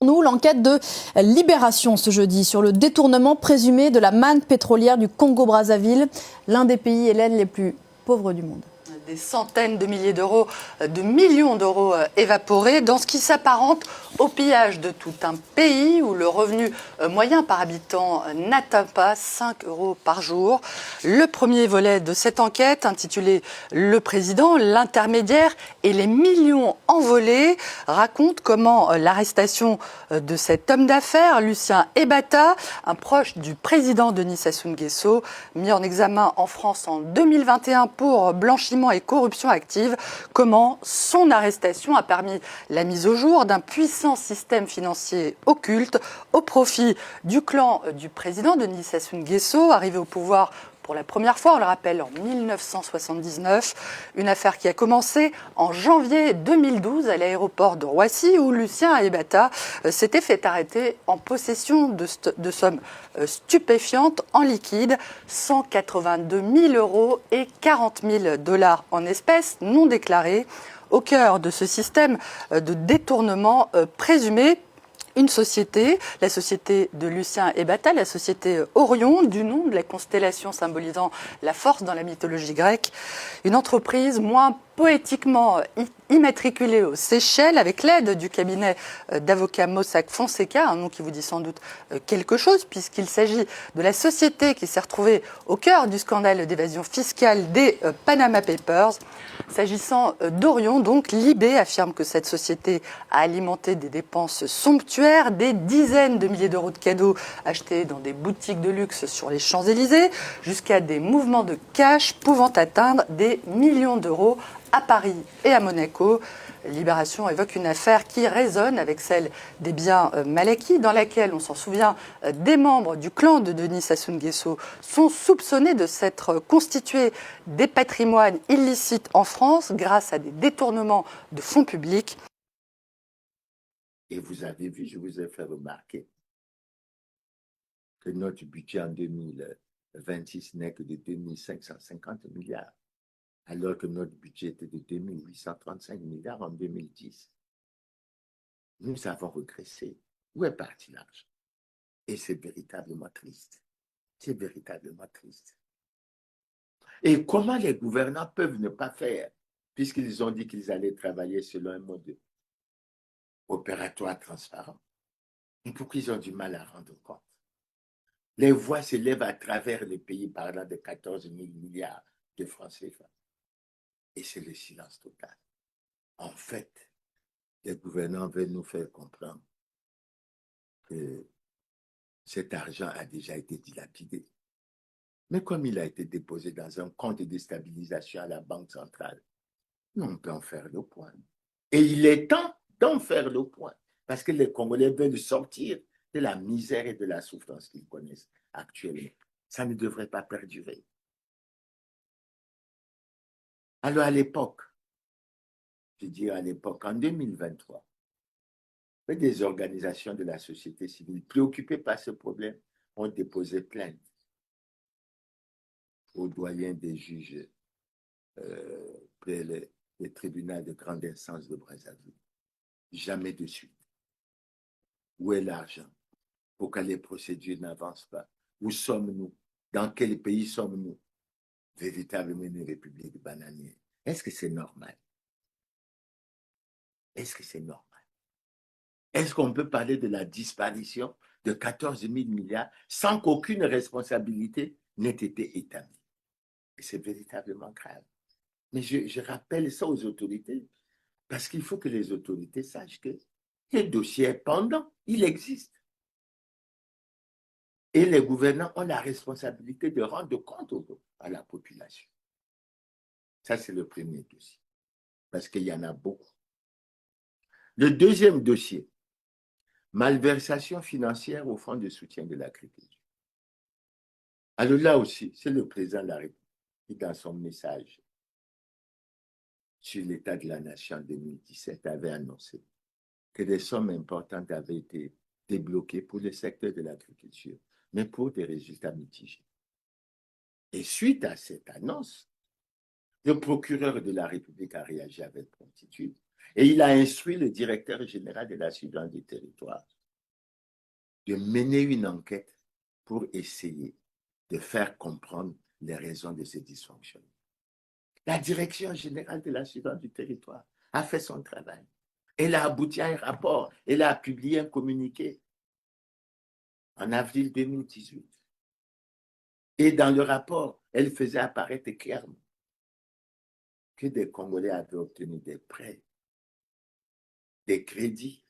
S2: Nous, l'enquête de Libération ce jeudi sur le détournement présumé de la manne pétrolière du Congo-Brazzaville, l'un des pays hellènes les plus pauvres du monde.
S3: Des centaines de milliers d'euros, de millions d'euros évaporés dans ce qui s'apparente au pillage de tout un pays où le revenu moyen par habitant n'atteint pas 5 euros par jour. Le premier volet de cette enquête, intitulé « Le président, l'intermédiaire et les millions envolés », raconte comment l'arrestation de cet homme d'affaires, Lucien Ebata, un proche du président Denis Sassou Nguesso, mis en examen en France en 2021 pour blanchiment et corruption active, comment son arrestation a permis la mise au jour d'un puissant système financier occulte au profit du clan du président Denis Sassou Nguesso, arrivé au pouvoir pour la première fois, on le rappelle, en 1979, une affaire qui a commencé en janvier 2012 à l'aéroport de Roissy où Lucien Ebata s'était fait arrêter en possession de sommes stupéfiantes en liquide, 182 000 euros et 40 000 $ en espèces non déclarées, au cœur de ce système de détournement présumé. Une société, la société de Lucien Ebata, la société Orion, du nom de la constellation symbolisant la force dans la mythologie grecque. Une entreprise moins poétiquement immatriculée aux Seychelles avec l'aide du cabinet d'avocats Mossack Fonseca, un nom qui vous dit sans doute quelque chose puisqu'il s'agit de la société qui s'est retrouvée au cœur du scandale d'évasion fiscale des Panama Papers. S'agissant d'Orion, donc, Libé affirme que cette société a alimenté des dépenses somptuaires, des dizaines de milliers d'euros de cadeaux achetés dans des boutiques de luxe sur les Champs-Élysées, jusqu'à des mouvements de cash pouvant atteindre des millions d'euros à Paris et à Monaco. Libération évoque une affaire qui résonne avec celle des biens mal acquis, dans laquelle, on s'en souvient, des membres du clan de Denis Sassou Nguesso sont soupçonnés de s'être constitués des patrimoines illicites en France grâce à des détournements de fonds publics.
S1: Et vous avez vu, je vous ai fait remarquer que notre budget en 2026 n'est que de 2550 milliards, alors que notre budget était de 2835 milliards en 2010. Nous avons régressé. Où est parti l'argent? Et c'est véritablement triste. C'est véritablement triste. Et comment les gouvernants peuvent ne pas faire, puisqu'ils ont dit qu'ils allaient travailler selon un mode opératoire transparent? Et pourquoi ils ont du mal à rendre compte? Les voix s'élèvent à travers le pays parlant de 14 000 milliards de francs CFA. Et c'est le silence total. En fait, les gouvernants veulent nous faire comprendre que cet argent a déjà été dilapidé. Mais comme il a été déposé dans un compte de stabilisation à la Banque centrale, on peut en faire le point. Et il est temps d'en faire le point, parce que les Congolais veulent sortir de la misère et de la souffrance qu'ils connaissent actuellement. Ça ne devrait pas perdurer. Alors à l'époque, je dis à l'époque, en 2023, des organisations de la société civile préoccupées par ce problème ont déposé plainte au doyen des juges près le tribunal de grande instance de Brazzaville. Jamais de suite. Où est l'argent? Pourquoi les procédures n'avancent pas? Où sommes-nous? Dans quel pays sommes-nous? Véritablement une république bananière. Est-ce que c'est normal? Est-ce que c'est normal? Est-ce qu'on peut parler de la disparition de 14 000 milliards sans qu'aucune responsabilité n'ait été établie? Et c'est véritablement grave. Mais je rappelle ça aux autorités, parce qu'il faut que les autorités sachent que le dossier est pendant, il existe. Et les gouvernants ont la responsabilité de rendre compte à la population. Ça, c'est le premier dossier, parce qu'il y en a beaucoup. Le deuxième dossier, malversation financière au Fonds de soutien de l'agriculture. Alors là aussi, c'est le président de la République qui, dans son message sur l'état de la nation en 2017, avait annoncé que des sommes importantes avaient été débloquées pour le secteur de l'agriculture, mais pour des résultats mitigés. Et suite à cette annonce, le procureur de la République a réagi avec promptitude et il a instruit le directeur général de l'assurance du territoire de mener une enquête pour essayer de faire comprendre les raisons de ces dysfonctionnements. La direction générale de l'assurance du territoire a fait son travail. Elle a abouti à un rapport, elle a publié un communiqué en avril 2018. Et dans le rapport, elle faisait apparaître clairement que des Congolais avaient obtenu des prêts, des crédits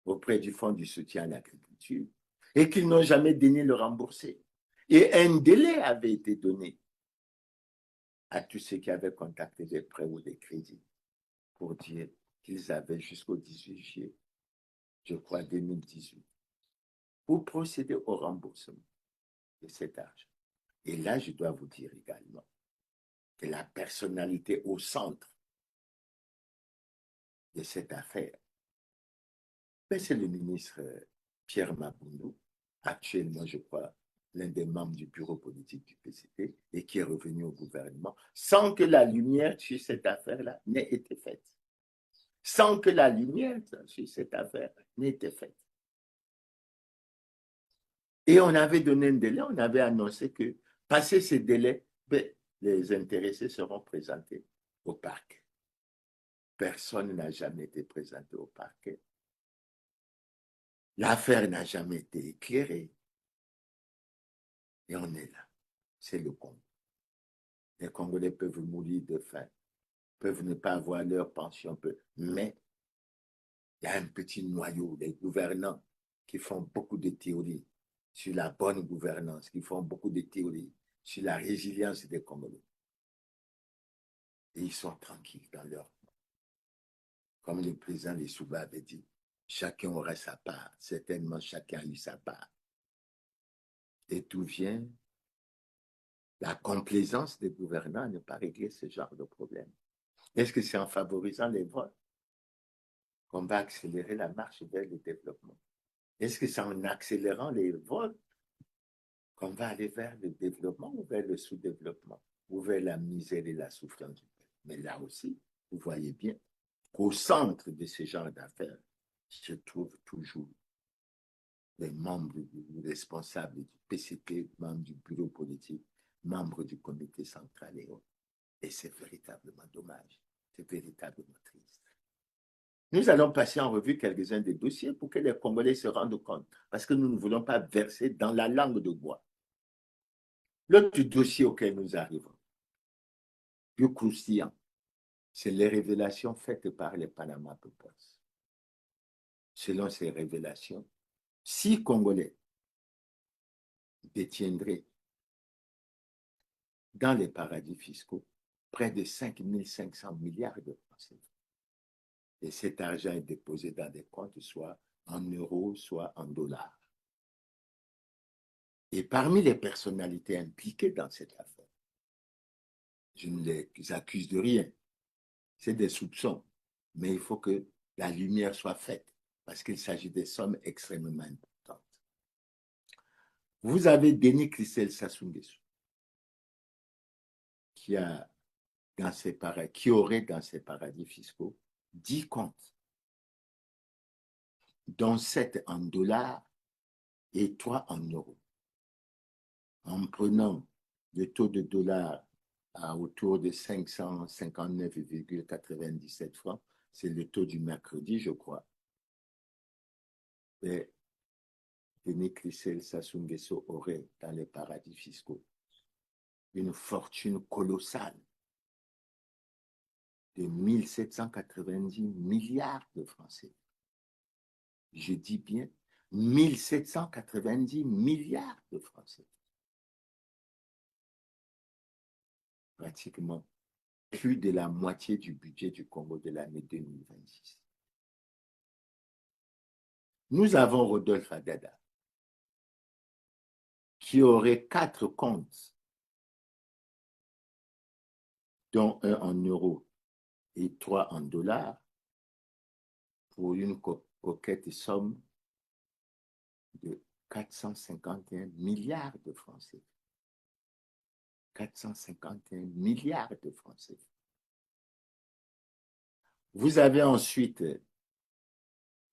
S1: auprès du Fonds du soutien à l'agriculture et qu'ils n'ont jamais daigné le rembourser. Et un délai avait été donné à tous ceux qui avaient contacté des prêts ou des crédits pour dire qu'ils avaient jusqu'au 18 juillet, je crois, 2018, pour procéder au remboursement de cet argent. Et là, je dois vous dire également que la personnalité au centre de cette affaire, c'est le ministre Pierre Mabundu, actuellement, je crois, l'un des membres du bureau politique du PCT et qui est revenu au gouvernement sans que la lumière sur cette affaire-là n'ait été faite. Sans que la lumière sur cette affaire n'ait été faite. Et on avait donné un délai, on avait annoncé que, passé ce délai, les intéressés seront présentés au parquet. Personne n'a jamais été présenté au parquet. L'affaire n'a jamais été éclairée. Et on est là. C'est le Congo. Les Congolais peuvent mourir de faim, peuvent ne pas avoir leur pension, mais il y a un petit noyau, les gouvernants qui font beaucoup de théories sur la bonne gouvernance, qui font beaucoup de théories sur la résilience des Congolais. Et ils sont tranquilles dans leur... Comme le président Lessouba avait dit, chacun aura sa part. Certainement, chacun a eu sa part. Et d'où vient la complaisance des gouvernants à ne pas régler ce genre de problème? Est-ce que c'est en favorisant les vols qu'on va accélérer la marche vers le développement? Est-ce que c'est en accélérant les vols qu'on va aller vers le développement ou vers le sous-développement, ou vers la misère et la souffrance du peuple? Mais là aussi, vous voyez bien qu'au centre de ce genre d'affaires se trouvent toujours les membres responsables du PCP, membres du bureau politique, membres du comité central et autres. Et c'est véritablement dommage, c'est véritablement triste. Nous allons passer en revue quelques-uns des dossiers pour que les Congolais se rendent compte, parce que nous ne voulons pas verser dans la langue de bois. L'autre dossier auquel nous arrivons, plus croustillant, c'est les révélations faites par les Panama Papers. Selon ces révélations, 6 Congolais détiendraient dans les paradis fiscaux près de 5 500 milliards de francs CFA. Et cet argent est déposé dans des comptes, soit en euros, soit en dollars. Et parmi les personnalités impliquées dans cette affaire, je ne les accuse de rien, c'est des soupçons, mais il faut que la lumière soit faite, parce qu'il s'agit des sommes extrêmement importantes. Vous avez Denis Christel Sassou Nguesso, qui aurait dans ses paradis fiscaux 10 comptes, dont 7 en dollars et 3 en euros. En prenant le taux de dollar à autour de 559,97 francs, c'est le taux du mercredi, je crois. Et Denis Christel Sassou Nguesso aurait dans les paradis fiscaux une fortune colossale de 1790 milliards de francs CFA. Je dis bien 1790 milliards de francs CFA. Pratiquement plus de la moitié du budget du Congo de l'année 2026. Nous avons Rodolphe Adada, qui aurait 4 comptes, dont un en euros et 3 en dollars, pour une coquette somme de 451 milliards de francs CFA. 451 milliards de francs CFA. Vous avez ensuite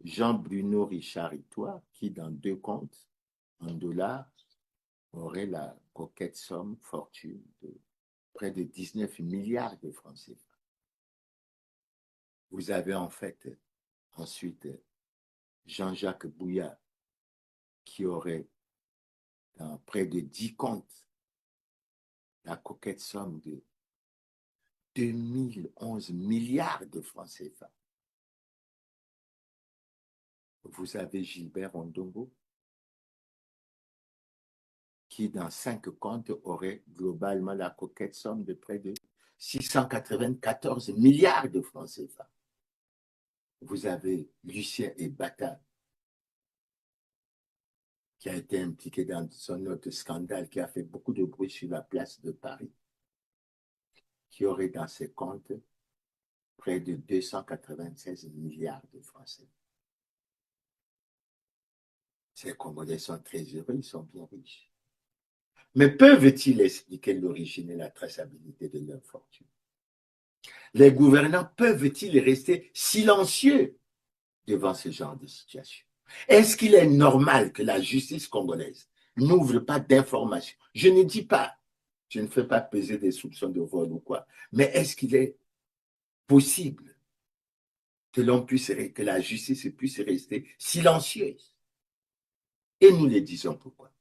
S1: Jean-Bruno Richard Itois, qui dans 2 comptes en dollars aurait la coquette somme, fortune de près de 19 milliards de francs CFA. Vous avez en fait ensuite Jean-Jacques Bouillard, qui aurait dans près de 10 comptes la coquette somme de 2011 milliards de francs CFA. Vous avez Gilbert Ondongo, qui dans 5 comptes aurait globalement la coquette somme de près de 694 milliards de francs CFA. Vous avez Lucien Ebata, qui a été impliqué dans son autre scandale, qui a fait beaucoup de bruit sur la place de Paris, qui aurait dans ses comptes près de 296 milliards de francs CFA. Ces Congolais sont très heureux, ils sont bien riches. Mais peuvent-ils expliquer l'origine et la traçabilité de leur fortune? Les gouvernants peuvent-ils rester silencieux devant ce genre de situation? Est-ce qu'il est normal que la justice congolaise n'ouvre pas d'informations? Je ne dis pas, je ne fais pas peser des soupçons de vol ou quoi, mais est-ce qu'il est possible que la justice puisse rester silencieuse? Et nous les disons pourquoi?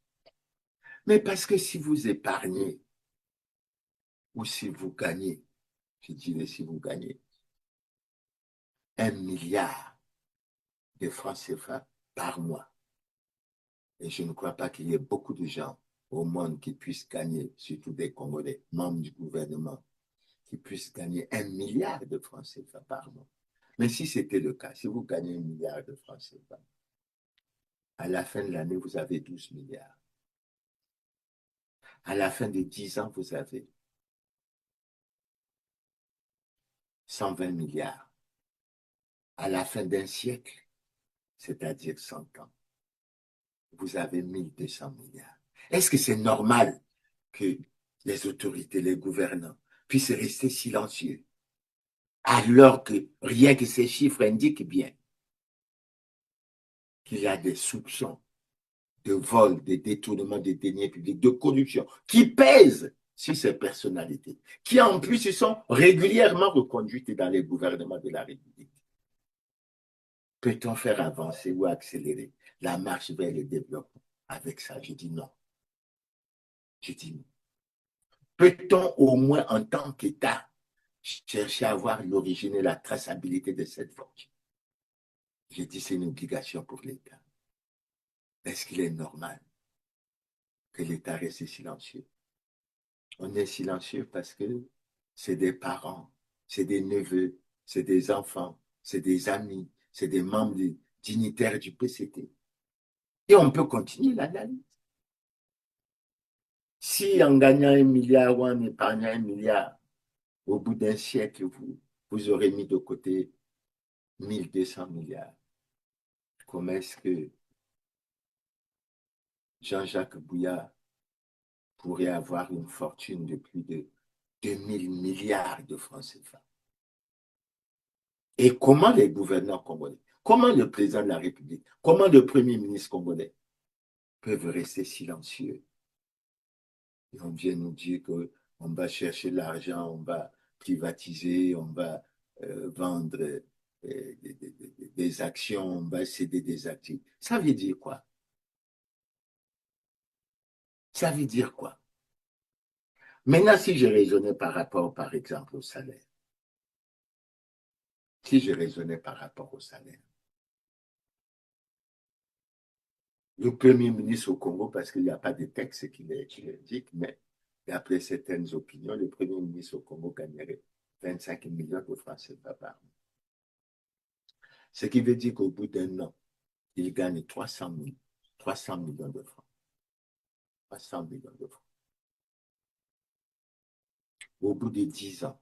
S1: Mais parce que si vous épargnez ou si vous gagnez, je dirais si vous gagnez 1 milliard de francs CFA par mois, et je ne crois pas qu'il y ait beaucoup de gens au monde qui puissent gagner, surtout des Congolais, membres du gouvernement, qui puisse gagner 1 milliard de francs CFA par mois. Mais si c'était le cas, si vous gagnez 1 milliard de francs CFA, à la fin de l'année, vous avez 12 milliards. À la fin de 10 ans, vous avez 120 milliards. À la fin d'un siècle, c'est-à-dire 100 ans, vous avez 1200 milliards. Est-ce que c'est normal que les autorités, les gouvernants puissent rester silencieux alors que rien que ces chiffres indiquent bien qu'il y a des soupçons de vol, de détournement des deniers publics, de corruption qui pèsent sur ces personnalités, qui en plus sont régulièrement reconduites dans les gouvernements de la République? Peut-on faire avancer ou accélérer la marche vers le développement avec ça? Je dis non. Je dis non. Peut-on au moins en tant qu'État chercher à voir l'origine et la traçabilité de cette fortune? Je dis c'est une obligation pour l'État. Est-ce qu'il est normal que l'État reste silencieux? On est silencieux parce que c'est des parents, c'est des neveux, c'est des enfants, c'est des amis, c'est des membres dignitaires du PCT. Et on peut continuer l'analyse. Si en gagnant 1 milliard ou en épargnant 1 milliard, au bout d'un siècle, vous aurez mis de côté 1200 milliards, comment est-ce que Jean-Jacques Bouillard pourrait avoir une fortune de plus de 2000 milliards de francs CFA? Et comment les gouvernants congolais, comment le président de la République, comment le premier ministre congolais peuvent rester silencieux? Et on vient nous dire qu'on va chercher l'argent, on va privatiser, on va vendre des actions, on va céder des actifs. Ça veut dire quoi? Ça veut dire quoi? Maintenant, si je raisonnais par rapport, par exemple, au salaire, si je raisonnais par rapport au salaire, le premier ministre au Congo, parce qu'il n'y a pas de texte qui l'indique, mais d'après certaines opinions, le premier ministre au Congo gagnerait 25 millions de francs CFA par an. Ce qui veut dire qu'au bout d'un an, il gagne 300 millions de francs. 300 millions de francs. Au bout de 10 ans,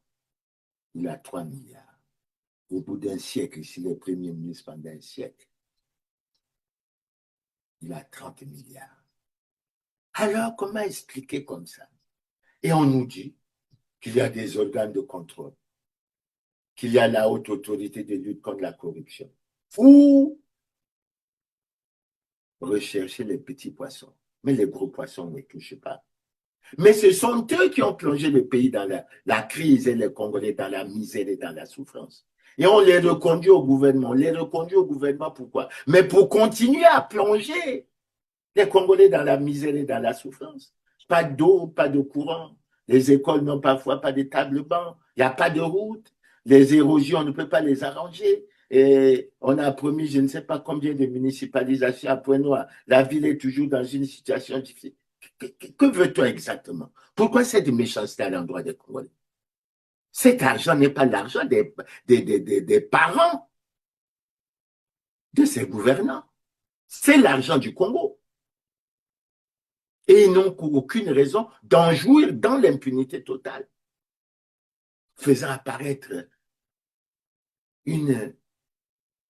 S1: il a 3 milliards. Au bout d'un siècle, s'il est premier ministre pendant un siècle, il a 30 milliards. Alors, comment expliquer comme ça? Et on nous dit qu'il y a des organes de contrôle, qu'il y a la haute autorité de lutte contre la corruption. Ou rechercher les petits poissons. Mais les gros poissons ne touchent pas. Mais ce sont eux qui ont plongé le pays dans la crise et les Congolais dans la misère et dans la souffrance. Et on les reconduit au gouvernement. On les reconduit au gouvernement pourquoi? Mais pour continuer à plonger les Congolais dans la misère et dans la souffrance. Pas d'eau, pas de courant. Les écoles n'ont parfois pas de table-banc. Il n'y a pas de route. Les érosions, on ne peut pas les arranger. Et on a promis, je ne sais pas combien de municipalisations à Pointe-Noire. La ville est toujours dans une situation difficile. Que veut-on exactement? Pourquoi cette méchanceté à l'endroit des Congolais? Cet argent n'est pas l'argent des parents de ces gouvernants. C'est l'argent du Congo. Et ils n'ont aucune raison d'en jouir dans l'impunité totale, faisant apparaître une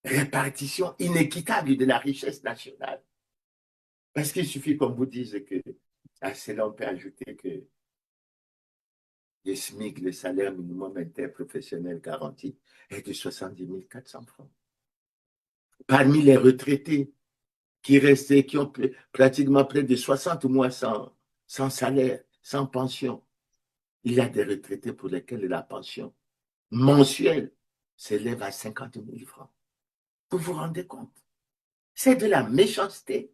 S1: répartition inéquitable de la richesse nationale. Parce qu'il suffit qu'on vous dise que, à cela on peut ajouter que le SMIC, le salaire minimum interprofessionnel garanti, est de 70 400 francs. Parmi les retraités qui restaient, qui ont pratiquement près de 60 mois sans salaire, sans pension, il y a des retraités pour lesquels la pension mensuelle s'élève à 50 000 francs. Vous vous rendez compte? C'est de la méchanceté.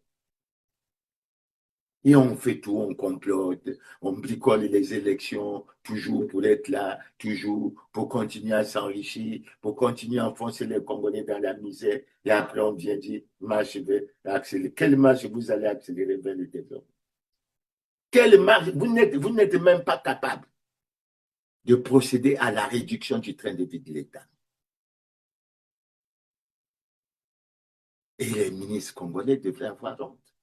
S1: Et on fait tout, on complote, on bricole les élections, toujours pour être là, toujours pour continuer à s'enrichir, pour continuer à enfoncer les Congolais dans la misère. Et après, on vient dire, marche vers accélérer. Quelle marche vous allez accélérer vers le développement? Quelle marche? Vous n'êtes même pas capable de procéder à la réduction du train de vie de l'État. Et les ministres congolais devraient avoir honte.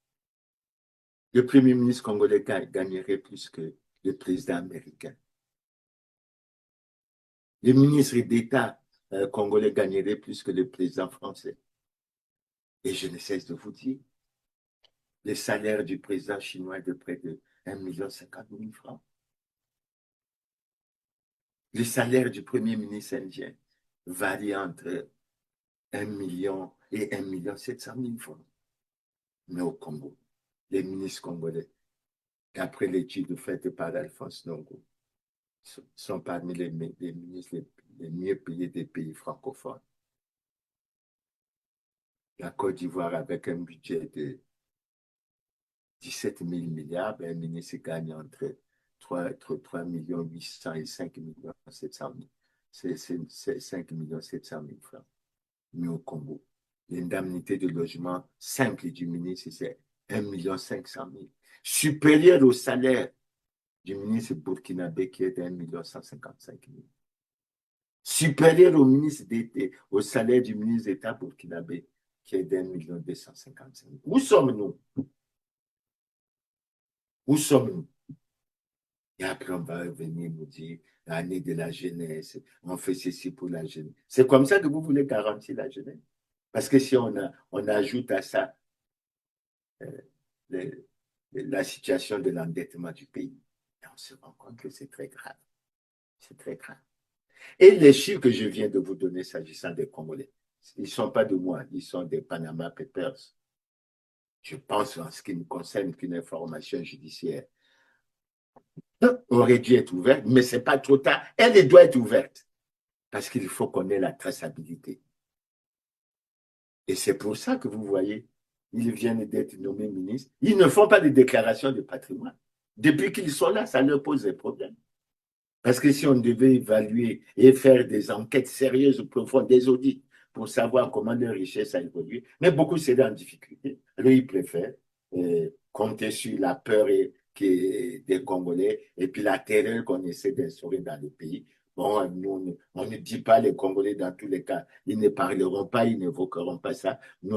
S1: Le premier ministre congolais gagnerait plus que le président américain. Le ministre d'État congolais gagnerait plus que le président français. Et je ne cesse de vous dire, le salaire du président chinois est de près de 1,50 million francs. Le salaire du premier ministre indien varie entre 1 million et 1,7 million francs. Mais au Congo, les ministres congolais, d'après l'étude faite par Alphonse Nongo, sont parmi les ministres les mieux payés des pays francophones. La Côte d'Ivoire, avec un budget de 17 000 milliards, un ministre gagne entre 3 millions 800 et 5 millions 700 000. C'est 5 millions 700 000 francs. Mais au Congo, l'indemnité de logement simple du ministre, c'est 1 500 000, supérieur au salaire du ministre burkinabé qui est de 1 155 000. Supérieur au salaire du ministre d'État burkinabé qui est d'1 255 000. Où sommes-nous? Où sommes-nous? Et après, on va venir nous dire l'année de la jeunesse, on fait ceci pour la jeunesse. C'est comme ça que vous voulez garantir la jeunesse? Parce que si on ajoute à ça la situation de l'endettement du pays, on se rend compte que c'est très grave. C'est très grave. Et les chiffres que je viens de vous donner s'agissant des Congolais, ils ne sont pas de moi, ils sont des Panama Papers. Je pense, en ce qui me concerne, qu'une information judiciaire aurait dû être ouverte, mais ce n'est pas trop tard. Elle doit être ouverte parce qu'il faut qu'on ait la traçabilité. Et c'est pour ça que vous voyez, ils viennent d'être nommés ministres. Ils ne font pas de déclaration de patrimoine. Depuis qu'ils sont là, ça leur pose des problèmes. Parce que si on devait évaluer et faire des enquêtes sérieuses, profondes, des audits, pour savoir comment leur richesse a évolué, mais beaucoup seraient en difficulté. Alors, ils préfèrent compter sur la peur des Congolais et puis la terreur qu'on essaie d'instaurer dans le pays. Bon, nous, on ne dit pas les Congolais dans tous les cas. Ils ne parleront pas, ils n'évoqueront pas ça. Nous,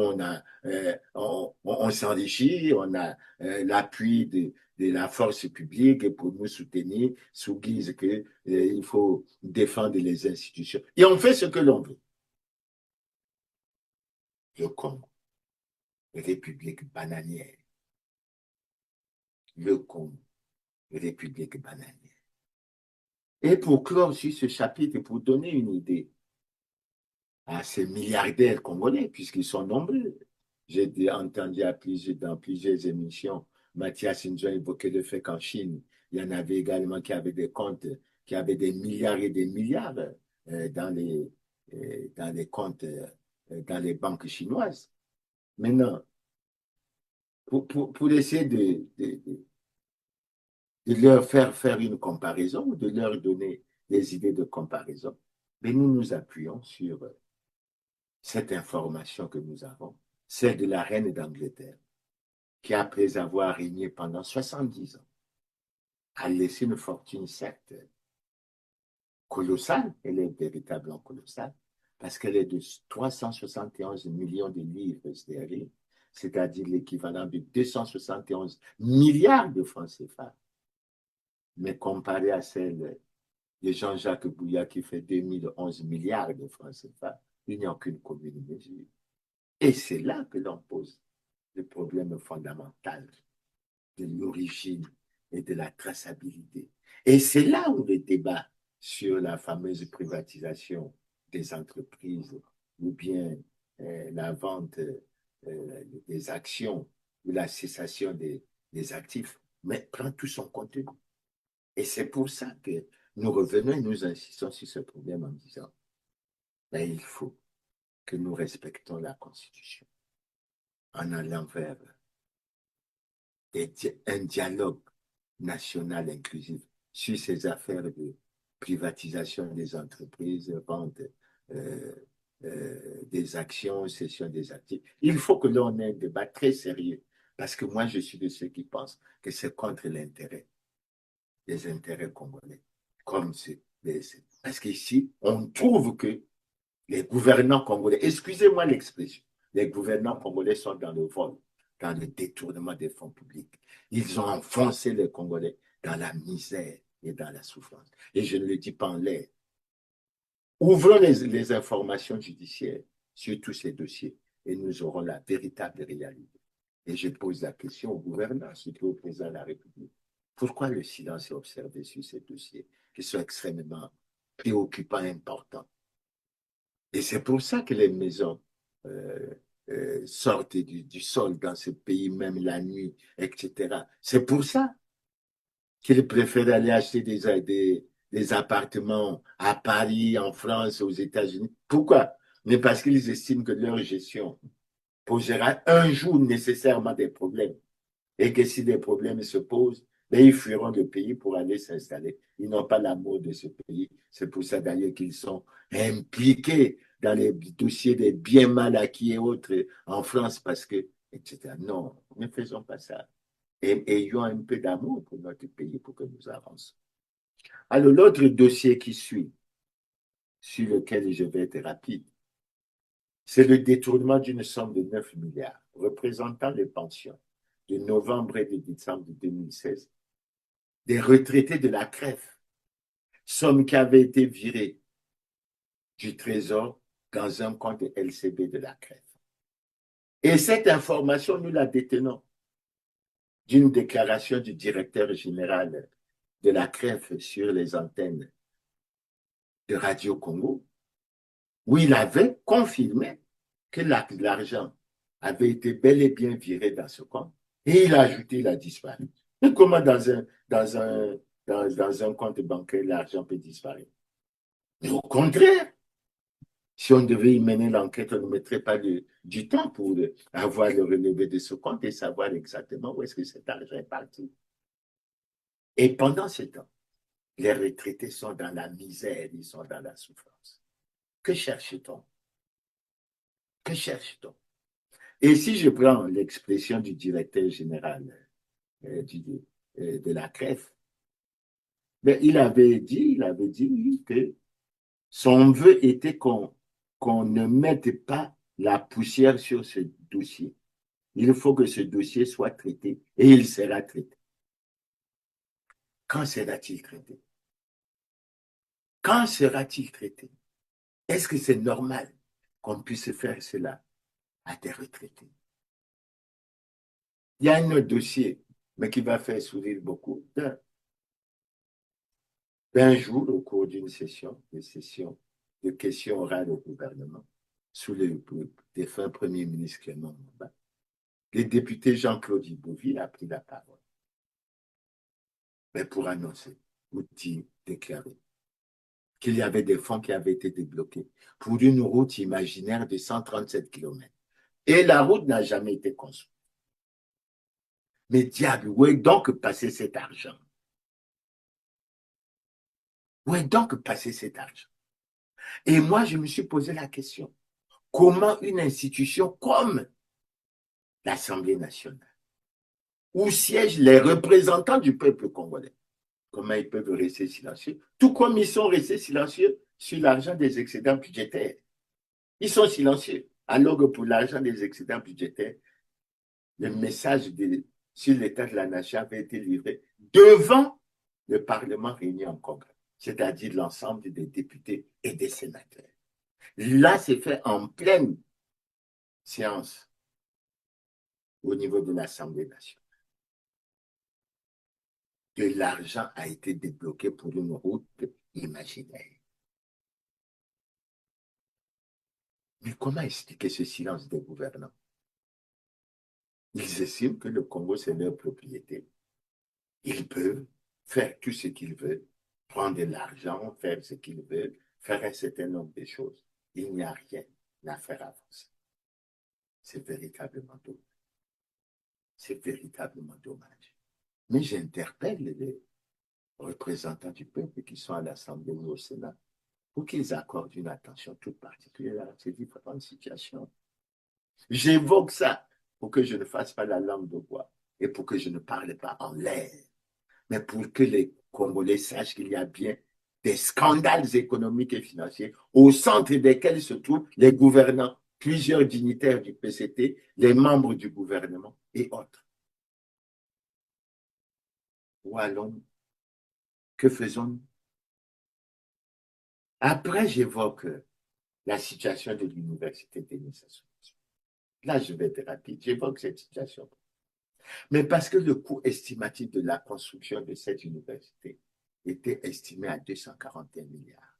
S1: on s'enrichit, on a l'appui de la force publique pour nous soutenir sous guise qu'il faut défendre les institutions. Et on fait ce que l'on veut. Le Congo, République bananière. Le Congo, République bananière. Et pour clore sur ce chapitre, pour donner une idée à ces milliardaires congolais, puisqu'ils sont nombreux, j'ai entendu dans plusieurs émissions, Mathias Njo évoquait le fait qu'en Chine, il y en avait également qui avaient des comptes, qui avaient des milliards et des milliards dans les comptes, dans les banques chinoises. Maintenant, pour essayer de leur faire une comparaison, ou de leur donner des idées de comparaison, mais nous nous appuyons sur cette information que nous avons, celle de la reine d'Angleterre, qui, après avoir régné pendant 70 ans, a laissé une fortune, certes, colossale, elle est véritablement colossale, parce qu'elle est de 371 millions de livres sterling, c'est-à-dire l'équivalent de 271 milliards de francs CFA. Mais comparé à celle de Jean-Jacques Bouya qui fait 2011 milliards de francs CFA, il n'y a aucune commune mesure. Et c'est là que l'on pose le problème fondamental de l'origine et de la traçabilité. Et c'est là où le débat sur la fameuse privatisation des entreprises ou bien la vente des actions ou la cessation des actifs, mais prend tout son contenu. Et c'est pour ça que nous revenons et nous insistons sur ce problème en disant ben, il faut que nous respectons la Constitution en allant vers un dialogue national inclusif sur ces affaires de privatisation des entreprises, vente des actions, cession des actifs. Il faut que l'on ait un débat très sérieux parce que moi, je suis de ceux qui pensent que c'est contre l'intérêt des intérêts congolais, comme Parce qu'ici, on trouve que les gouvernants congolais, excusez-moi l'expression, les gouvernants congolais sont dans le vol, dans le détournement des fonds publics. Ils ont enfoncé les Congolais dans la misère et dans la souffrance. Et je ne le dis pas en l'air. Ouvrons les informations judiciaires sur tous ces dossiers et nous aurons la véritable réalité. Et je pose la question au gouverneur, surtout au président de la République. Pourquoi le silence est observé sur ces dossiers qui sont extrêmement préoccupants et importants? Et c'est pour ça que les maisons sortent du sol dans ce pays, même la nuit, etc. C'est pour ça qu'ils préfèrent aller acheter des appartements à Paris, en France, aux États-Unis. Pourquoi? Mais parce qu'ils estiment que leur gestion posera un jour nécessairement des problèmes. Et que si des problèmes se posent, ben, ils fuiront le pays pour aller s'installer. Ils n'ont pas l'amour de ce pays. C'est pour ça d'ailleurs qu'ils sont impliqués dans les dossiers des biens mal acquis et autres en France parce que, etc. Non, ne faisons pas ça. Et ayons un peu d'amour pour notre pays pour que nous avancions. Alors, l'autre dossier qui suit, sur lequel je vais être rapide, c'est le détournement d'une somme de 9 milliards, représentant les pensions de novembre et de décembre 2016 des retraités de la CREF, somme qui avait été virée du Trésor dans un compte LCB de la CREF. Et cette information, nous la détenons d'une déclaration du directeur général de la CREF sur les antennes de Radio Congo, où il avait confirmé que l'argent avait été bel et bien viré dans ce compte. Et il a ajouté, il a disparu. Mais comment dans un compte bancaire, l'argent peut disparaître? Mais au contraire, si on devait y mener l'enquête, on ne mettrait pas du temps pour avoir le relevé de ce compte et savoir exactement où est-ce que cet argent est parti. Et pendant ce temps, les retraités sont dans la misère, ils sont dans la souffrance. Que cherche-t-on? Que cherche-t-on? Et si je prends l'expression du directeur général de la CREF, ben, il avait dit que son vœu était qu'on ne mette pas la poussière sur ce dossier. Il faut que ce dossier soit traité et il sera traité. Quand sera-t-il traité? Quand sera-t-il traité? Est-ce que c'est normal qu'on puisse faire cela à des retraités? Il y a un autre dossier, mais qui va faire sourire beaucoup. Un jour, au cours d'une session de questions orales au gouvernement, sous le défunt Premier ministre Clément Mouba, le député Jean-Claude Ibouville a pris la parole. Mais pour annoncer, ou déclarer, qu'il y avait des fonds qui avaient été débloqués pour une route imaginaire de 137 km. Et la route n'a jamais été construite. Mais diable, où est donc passé cet argent? Où est donc passé cet argent? Et moi, je me suis posé la question, comment une institution comme l'Assemblée nationale, où siègent les représentants du peuple congolais, comment ils peuvent rester silencieux, tout comme ils sont restés silencieux sur l'argent des excédents budgétaires. Ils sont silencieux, alors que pour l'argent des excédents budgétaires, le message sur l'état de la nation avait été livré devant le Parlement réuni en Congrès, c'est-à-dire l'ensemble des députés et des sénateurs. Là, c'est fait en pleine séance au niveau de l'Assemblée nationale. Que l'argent a été débloqué pour une route imaginaire. Mais comment expliquer ce silence des gouvernants? Ils estiment que le Congo, c'est leur propriété. Ils peuvent faire tout ce qu'ils veulent, prendre de l'argent, faire ce qu'ils veulent, faire un certain nombre de choses. Il n'y a rien à faire avancer. C'est véritablement dommage. C'est véritablement dommage. Mais j'interpelle les représentants du peuple qui sont à l'Assemblée ou au Sénat pour qu'ils accordent une attention toute particulière à ces différentes situations. J'évoque ça pour que je ne fasse pas la langue de bois et pour que je ne parle pas en l'air, mais pour que les Congolais sachent qu'il y a bien des scandales économiques et financiers au centre desquels se trouvent les gouvernants, plusieurs dignitaires du PCT, les membres du gouvernement et autres. Où allons-nous? Que faisons-nous? Après, j'évoque la situation de l'université Denis Sassou. Là, je vais être rapide. J'évoque cette situation. Mais parce que le coût estimatif de la construction de cette université était estimé à 241 milliards.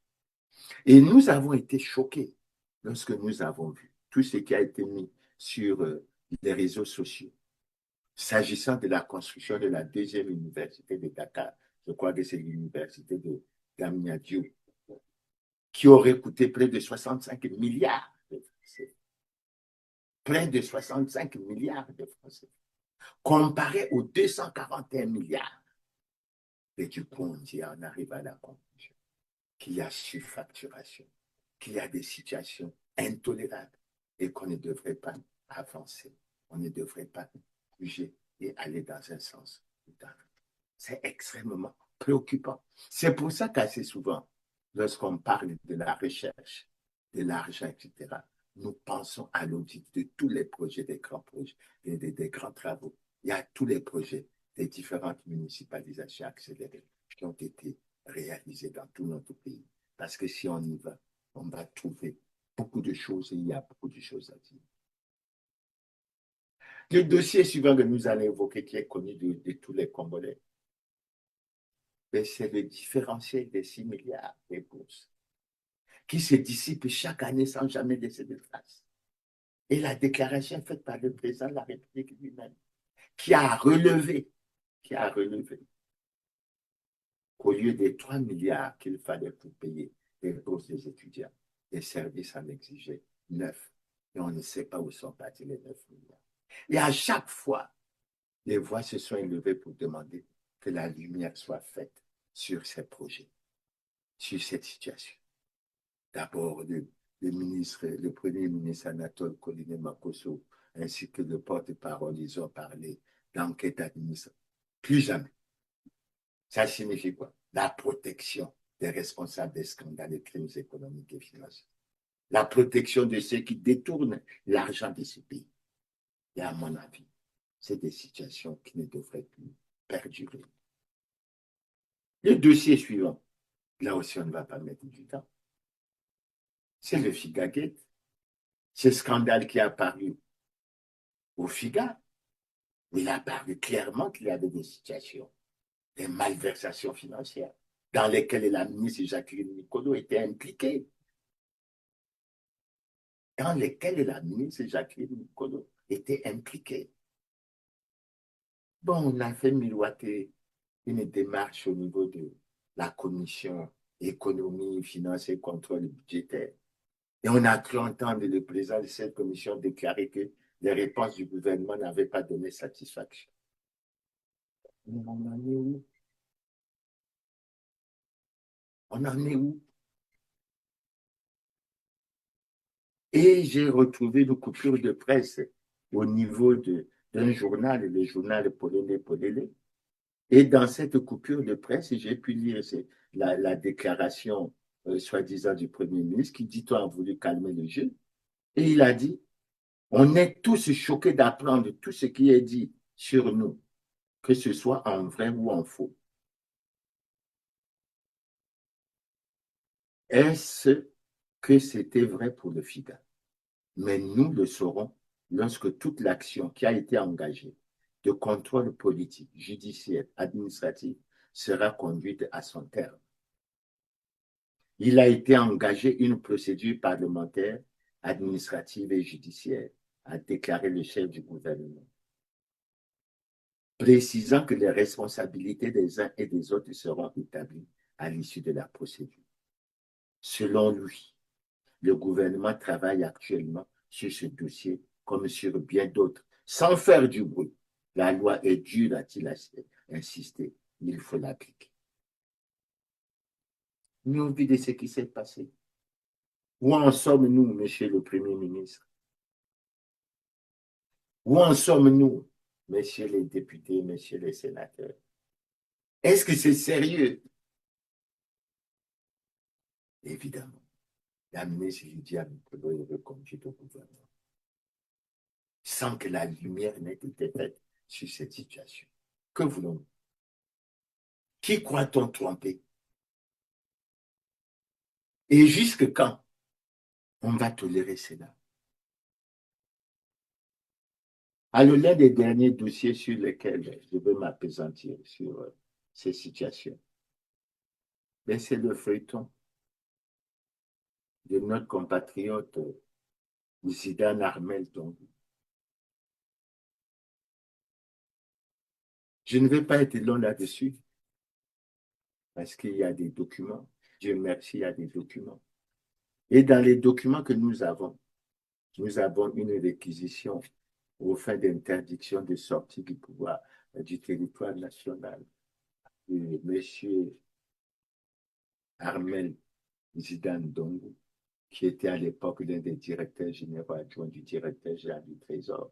S1: Et nous avons été choqués lorsque nous avons vu tout ce qui a été mis sur les réseaux sociaux. S'agissant de la construction de la deuxième université de Dakar, je crois que c'est l'université de Gamia-Diop, qui aurait coûté près de 65 milliards de francs. Près de 65 milliards de francs. Comparé aux 241 milliards. Et du coup, on arrive à la conclusion qu'il y a surfacturation, qu'il y a des situations intolérables et qu'on ne devrait pas avancer, on ne devrait pas bouger et aller dans un sens ou dans l'autre. C'est extrêmement préoccupant. C'est pour ça qu'assez souvent, lorsqu'on parle de la recherche, de l'argent, etc., nous pensons à l'audit de tous les projets, des grands projets, des grands travaux. Il y a tous les projets des différentes municipalisations accélérées qui ont été réalisées dans tout notre pays. Parce que si on y va, on va trouver beaucoup de choses et il y a beaucoup de choses à dire. Le dossier suivant que nous allons évoquer, qui est connu de tous les Congolais, c'est le différentiel des 6 milliards des bourses qui se dissipent chaque année sans jamais laisser de traces. Et la déclaration faite par le président de la République lui-même, qui a relevé qu'au lieu des 3 milliards qu'il fallait pour payer les bourses des étudiants, les services en exigeaient 9. Et on ne sait pas où sont partis les 9 milliards. Et à chaque fois, les voix se sont élevées pour demander que la lumière soit faite sur ces projets, sur cette situation. D'abord, le premier ministre Anatole Coliné Makosso, ainsi que le porte-parole, ils ont parlé d'enquête administrative. Plus jamais. Ça signifie quoi? La protection des responsables des scandales et crimes économiques et financiers. La protection de ceux qui détournent l'argent de ce pays. Et à mon avis, c'est des situations qui ne devraient plus perdurer. Le dossier suivant, là aussi on ne va pas mettre du temps, c'est le FIGA-Gate. Ce scandale qui est apparu au FIGA, il a apparu clairement qu'il y avait des situations, des malversations financières dans lesquelles la ministre Jacqueline Nicolo était impliquée. Dans lesquelles la ministre Jacqueline Nicolo était impliquée. Bon, on a fait miroiter une démarche au niveau de la commission économie, finances et contrôle budgétaire. Et on a cru entendre le président de cette commission déclarer que les réponses du gouvernement n'avaient pas donné satisfaction. Mais on en est où? On en est où? Et j'ai retrouvé une coupure de presse au niveau d'un journal, le journal Polélé Polélé. Et dans cette coupure de presse, j'ai pu lire la déclaration soi-disant du Premier ministre qui dit qu'on a voulu calmer le jeu. Et il a dit, on est tous choqués d'apprendre tout ce qui est dit sur nous, que ce soit en vrai ou en faux. Est-ce que c'était vrai pour le FIGA? Mais nous le saurons lorsque toute l'action qui a été engagée de contrôle politique, judiciaire, administratif sera conduite à son terme. Il a été engagé une procédure parlementaire, administrative et judiciaire, a déclaré le chef du gouvernement, précisant que les responsabilités des uns et des autres seront établies à l'issue de la procédure. Selon lui, le gouvernement travaille actuellement sur ce dossier comme sur bien d'autres, sans faire du bruit. La loi est dure, a-t-il insisté, il faut l'appliquer. Nous avons vu de ce qui s'est passé. Où en sommes-nous, monsieur le Premier ministre? Où en sommes-nous, messieurs les députés, messieurs les sénateurs? Est-ce que c'est sérieux? évidemment. La ministre Lydia Mikolo est reconduite au gouvernement sans que la lumière n'ait été faite sur cette situation. Que voulons-nous? Qui croit-on tromper? Et jusque quand on va tolérer cela? Alors, l'un des derniers dossiers sur lesquels je veux m'appesantir sur ces situations, c'est le feuilleton de notre compatriote Zidane Armel Dongo. Je ne vais pas être long là-dessus, parce qu'il y a des documents. Dieu merci, il y a des documents. Et dans les documents que nous avons une réquisition aux fins d'interdiction de sortie du pouvoir du territoire national de M. Armel Zidane Dongo, qui était à l'époque l'un des directeurs généraux adjoints du directeur général du Trésor,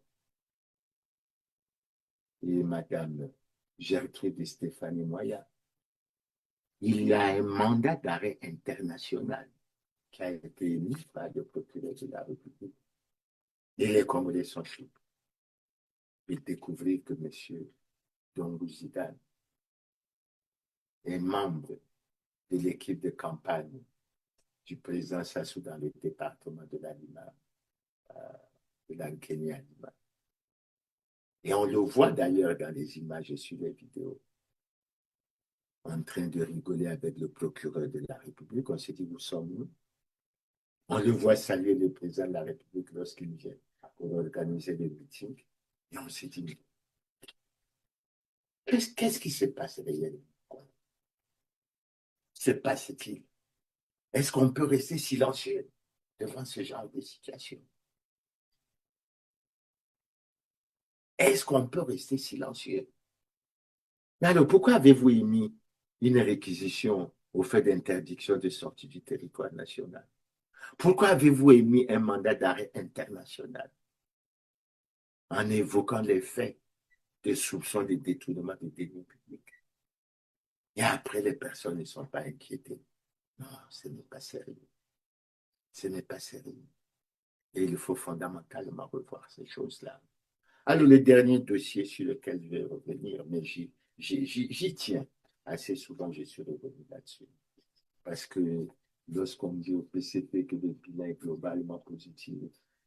S1: et Mme Gertrude Stéphanie Moya. Il y a un mandat d'arrêt international qui a été émis par le procureur de la République. Et les Congolais sont choqués de découvrir que M. Dongo Zidane est membre de l'équipe de campagne du président Sassou dans le département de l'Anima, de l'Ankenya-Anima. Et on le voit d'ailleurs dans les images et sur les vidéos, en train de rigoler avec le procureur de la République. On s'est dit, où sommes-nous? On le voit saluer le président de la République lorsqu'il vient pour organiser des meetings. Et on s'est dit, qu'est-ce qui se passe réellement? Se passe-t-il? Est-ce qu'on peut rester silencieux devant ce genre de situation? Est-ce qu'on peut rester silencieux? Mais alors, pourquoi avez-vous émis une réquisition au fait d'interdiction de sortie du territoire national? Pourquoi avez-vous émis un mandat d'arrêt international en évoquant les faits de soupçons de détournement de deniers publics? Et après, les personnes ne sont pas inquiétées. Non, ce n'est pas sérieux. Ce n'est pas sérieux. Et il faut fondamentalement revoir ces choses-là. Alors, le dernier dossier sur lequel je vais revenir, mais j'y tiens assez souvent, je suis revenu là-dessus. Parce que lorsqu'on dit au PCP que le bilan est globalement positif,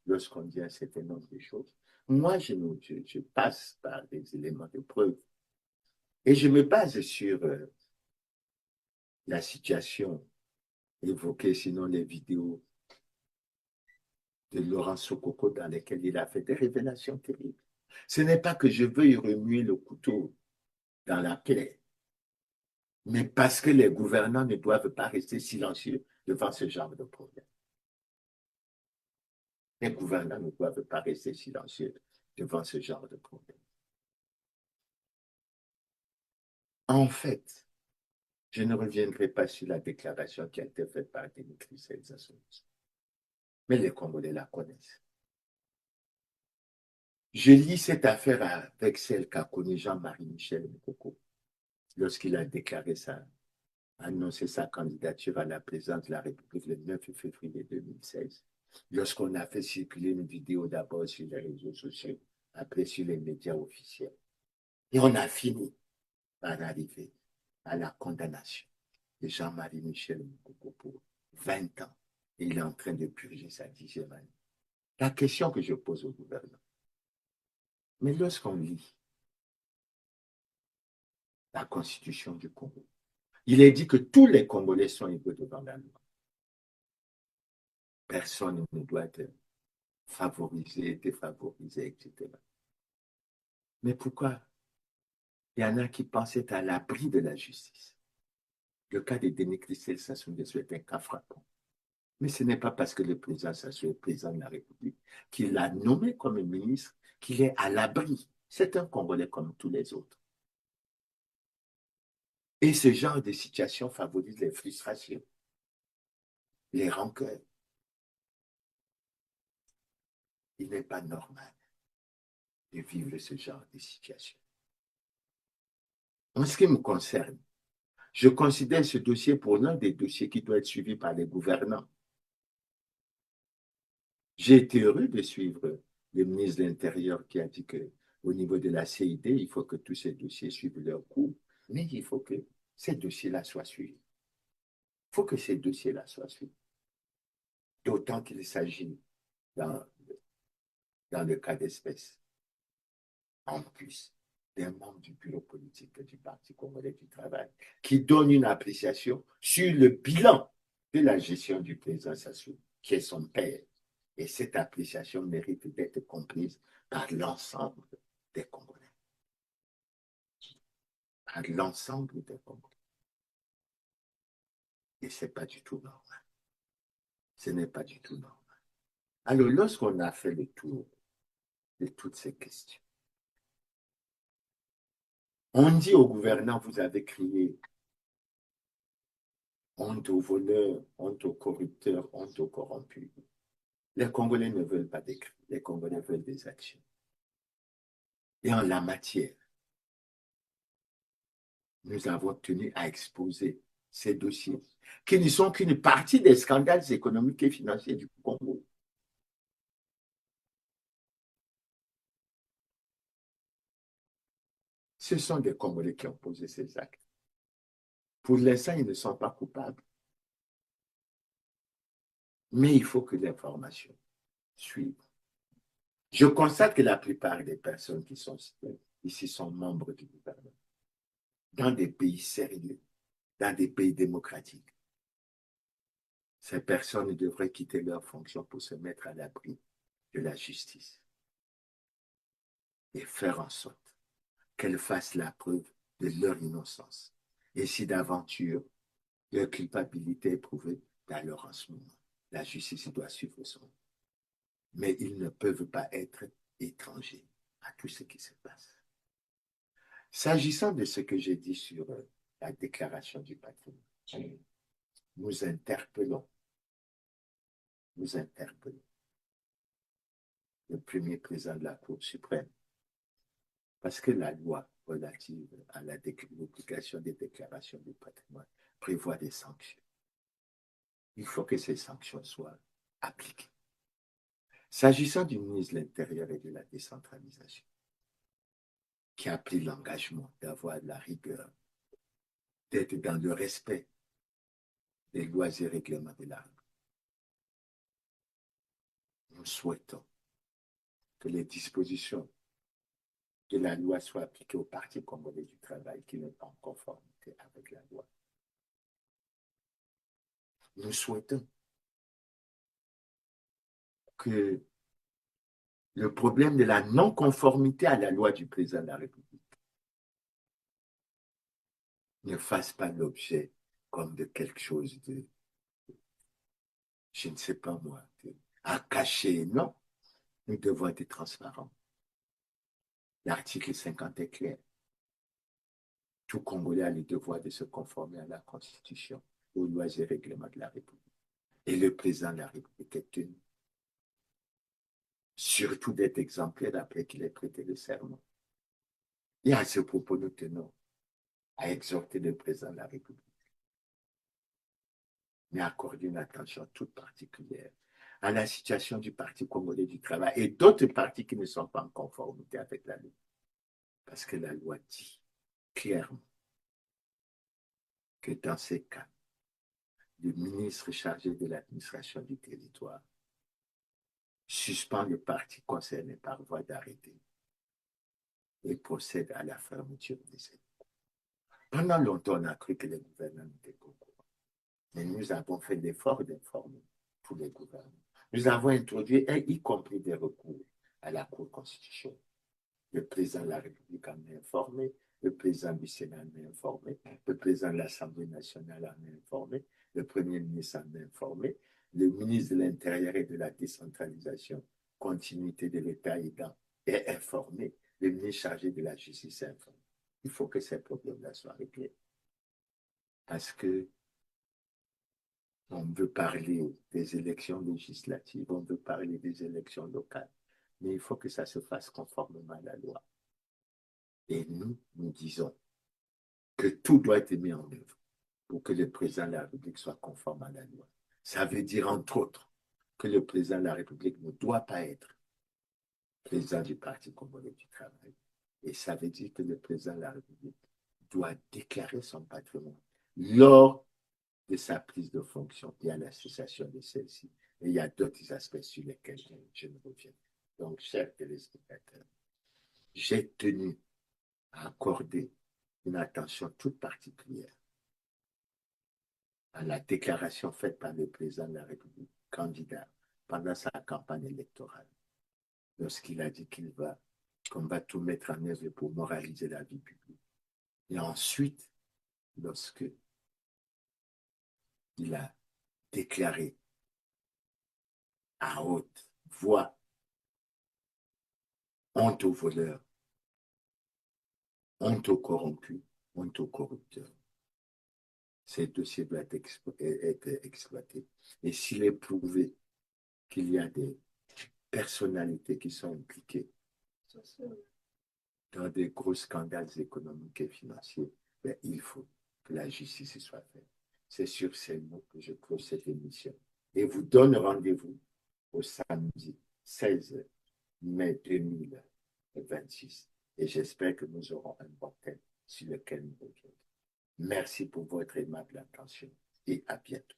S1: lorsqu'on dit un certain nombre de choses, moi, je passe par des éléments de preuve. Et je me base sur la situation évoquée, sinon les vidéos de Laurent Sokoko dans lesquelles il a fait des révélations terribles. Ce n'est pas que je veuille remuer le couteau dans la plaie, mais parce que les gouvernants ne doivent pas rester silencieux devant ce genre de problème. Les gouvernants ne doivent pas rester silencieux devant ce genre de problème. En fait, je ne reviendrai pas sur la déclaration qui a été faite par Dimitri Sassou-Nguesso, mais les Congolais la connaissent. Je lis cette affaire avec celle qu'a connue Jean-Marie Michel Mokoko lorsqu'il a annoncé sa candidature à la présidence de la République le 9 février 2016. Lorsqu'on a fait circuler une vidéo d'abord sur les réseaux sociaux, après sur les médias officiels. Et on a fini par arriver à la condamnation de Jean-Marie Michel Mokoko pour 20 ans. Et il est en train de purger sa 10e année. La question que je pose au gouvernement, mais lorsqu'on lit la Constitution du Congo, il est dit que tous les Congolais sont égaux devant la loi. Personne ne doit être favorisé, défavorisé, etc. Mais pourquoi il y en a qui pensent être à l'abri de la justice? Le cas de Denis Christel Sassou Nguesso est un cas frappant. Mais ce n'est pas parce que le président Sassou est président de la République qu'il l'a nommé comme ministre qu'il est à l'abri. C'est un Congolais comme tous les autres. Et ce genre de situation favorise les frustrations, les rancœurs. Il n'est pas normal de vivre ce genre de situation. En ce qui me concerne, Je considère ce dossier pour l'un des dossiers qui doit être suivi par les gouvernants. J'ai été heureux de suivre le ministre de l'Intérieur qui a dit qu'au niveau de la CID, il faut que tous ces dossiers suivent leur cours, mais il faut que ces dossiers-là soient suivis. Il faut que ces dossiers-là soient suivis. D'autant qu'il s'agit, dans le cas d'espèce, en plus d'un membre du bureau politique du Parti congolais du travail, qui donne une appréciation sur le bilan de la gestion du président Sassou, qui est son père. Et cette appréciation mérite d'être comprise par l'ensemble des Congolais. Par l'ensemble des Congolais. Et ce n'est pas du tout normal. Ce n'est pas du tout normal. Alors, lorsqu'on a fait le tour de toutes ces questions, on dit au gouvernant, vous avez crié honte aux voleurs, honte aux corrupteurs, honte aux corrompus. Les Congolais ne veulent pas des cris, les Congolais veulent des actions. Et en la matière, nous avons tenu à exposer ces dossiers, qui ne sont qu'une partie des scandales économiques et financiers du Congo. Ce sont des Congolais qui ont posé ces actes. Pour l'instant, ils ne sont pas coupables. Mais il faut que l'information suive. Je constate que la plupart des personnes qui sont ici sont membres du gouvernement. Dans des pays sérieux, dans des pays démocratiques. Ces personnes devraient quitter leur fonction pour se mettre à l'abri de la justice et faire en sorte qu'elles fassent la preuve de leur innocence. Et si d'aventure, leur culpabilité est prouvée, alors en ce moment, la justice doit suivre son. Mais ils ne peuvent pas être étrangers à tout ce qui se passe. S'agissant de ce que j'ai dit sur la déclaration du patrimoine, nous interpellons le premier président de la Cour suprême parce que la loi relative à la publication des déclarations du patrimoine prévoit des sanctions. Il faut que ces sanctions soient appliquées. S'agissant du ministre de l'Intérieur et de la décentralisation, qui a pris l'engagement d'avoir de la rigueur, d'être dans le respect des lois et règlements de l'art, nous souhaitons que les dispositions de la loi soient appliquées au Parti congolais du travail qui n'est pas en conformité avec la loi. Nous souhaitons que le problème de la non-conformité à la loi du président de la République ne fasse pas l'objet comme de quelque chose de, je ne sais pas moi, à cacher. Non, nous devons être transparents. L'article 50 est clair. Tout Congolais a le devoir de se conformer à la Constitution, aux lois et règlements de la République. Et le président de la République est tenu surtout d'être exemplaire après qu'il ait prêté le serment. Et à ce propos, nous tenons à exhorter le président de la République, mais accorder une attention toute particulière à la situation du Parti congolais du travail et d'autres partis qui ne sont pas en conformité avec la loi. Parce que la loi dit clairement que dans ces cas, le ministre chargé de l'administration du territoire suspend le parti concerné par voie d'arrêté et procède à la fermeture des élus. Pendant longtemps, on a cru que les gouvernants n'étaient pas au courant. Mais nous avons fait l'effort d'informer tous les gouvernants. Nous avons introduit, y compris des recours à la Cour constitutionnelle. Le président de la République en est informé, le président du Sénat en est informé, le président de l'Assemblée nationale en est informé, le Premier ministre en est informé, le ministre de l'Intérieur et de la décentralisation, continuité de l'État aidant, est informé, le ministre chargé de la justice est informé. Il faut que ces problèmes-là soient réglés. Parce que on veut parler des élections législatives, on veut parler des élections locales, mais il faut que ça se fasse conformément à la loi. Et nous disons que tout doit être mis en œuvre pour que le président de la République soit conforme à la loi. Ça veut dire, entre autres, que le président de la République ne doit pas être président du Parti congolais du travail. Et ça veut dire que le président de la République doit déclarer son patrimoine lors de sa prise de fonction et à l'association de celle-ci. Et il y a d'autres aspects sur lesquels je ne reviens. Donc, chers téléspectateurs, j'ai tenu à accorder une attention toute particulière à la déclaration faite par le président de la République, candidat, pendant sa campagne électorale, lorsqu'il a dit qu'on va tout mettre en œuvre pour moraliser la vie publique. Et ensuite, lorsque il a déclaré à haute voix honte aux voleurs, honte aux corrompus, honte aux corrupteurs. Ces dossiers doivent être exploités. Et s'il est prouvé qu'il y a des personnalités qui sont impliquées dans des gros scandales économiques et financiers, ben, il faut que la justice soit faite. C'est sur ces mots que je close cette émission. Et vous donne rendez-vous au samedi 16 mai 2026. Et j'espère que nous aurons un bon thème sur lequel nous reviendrons. Merci pour votre aimable attention et à bientôt.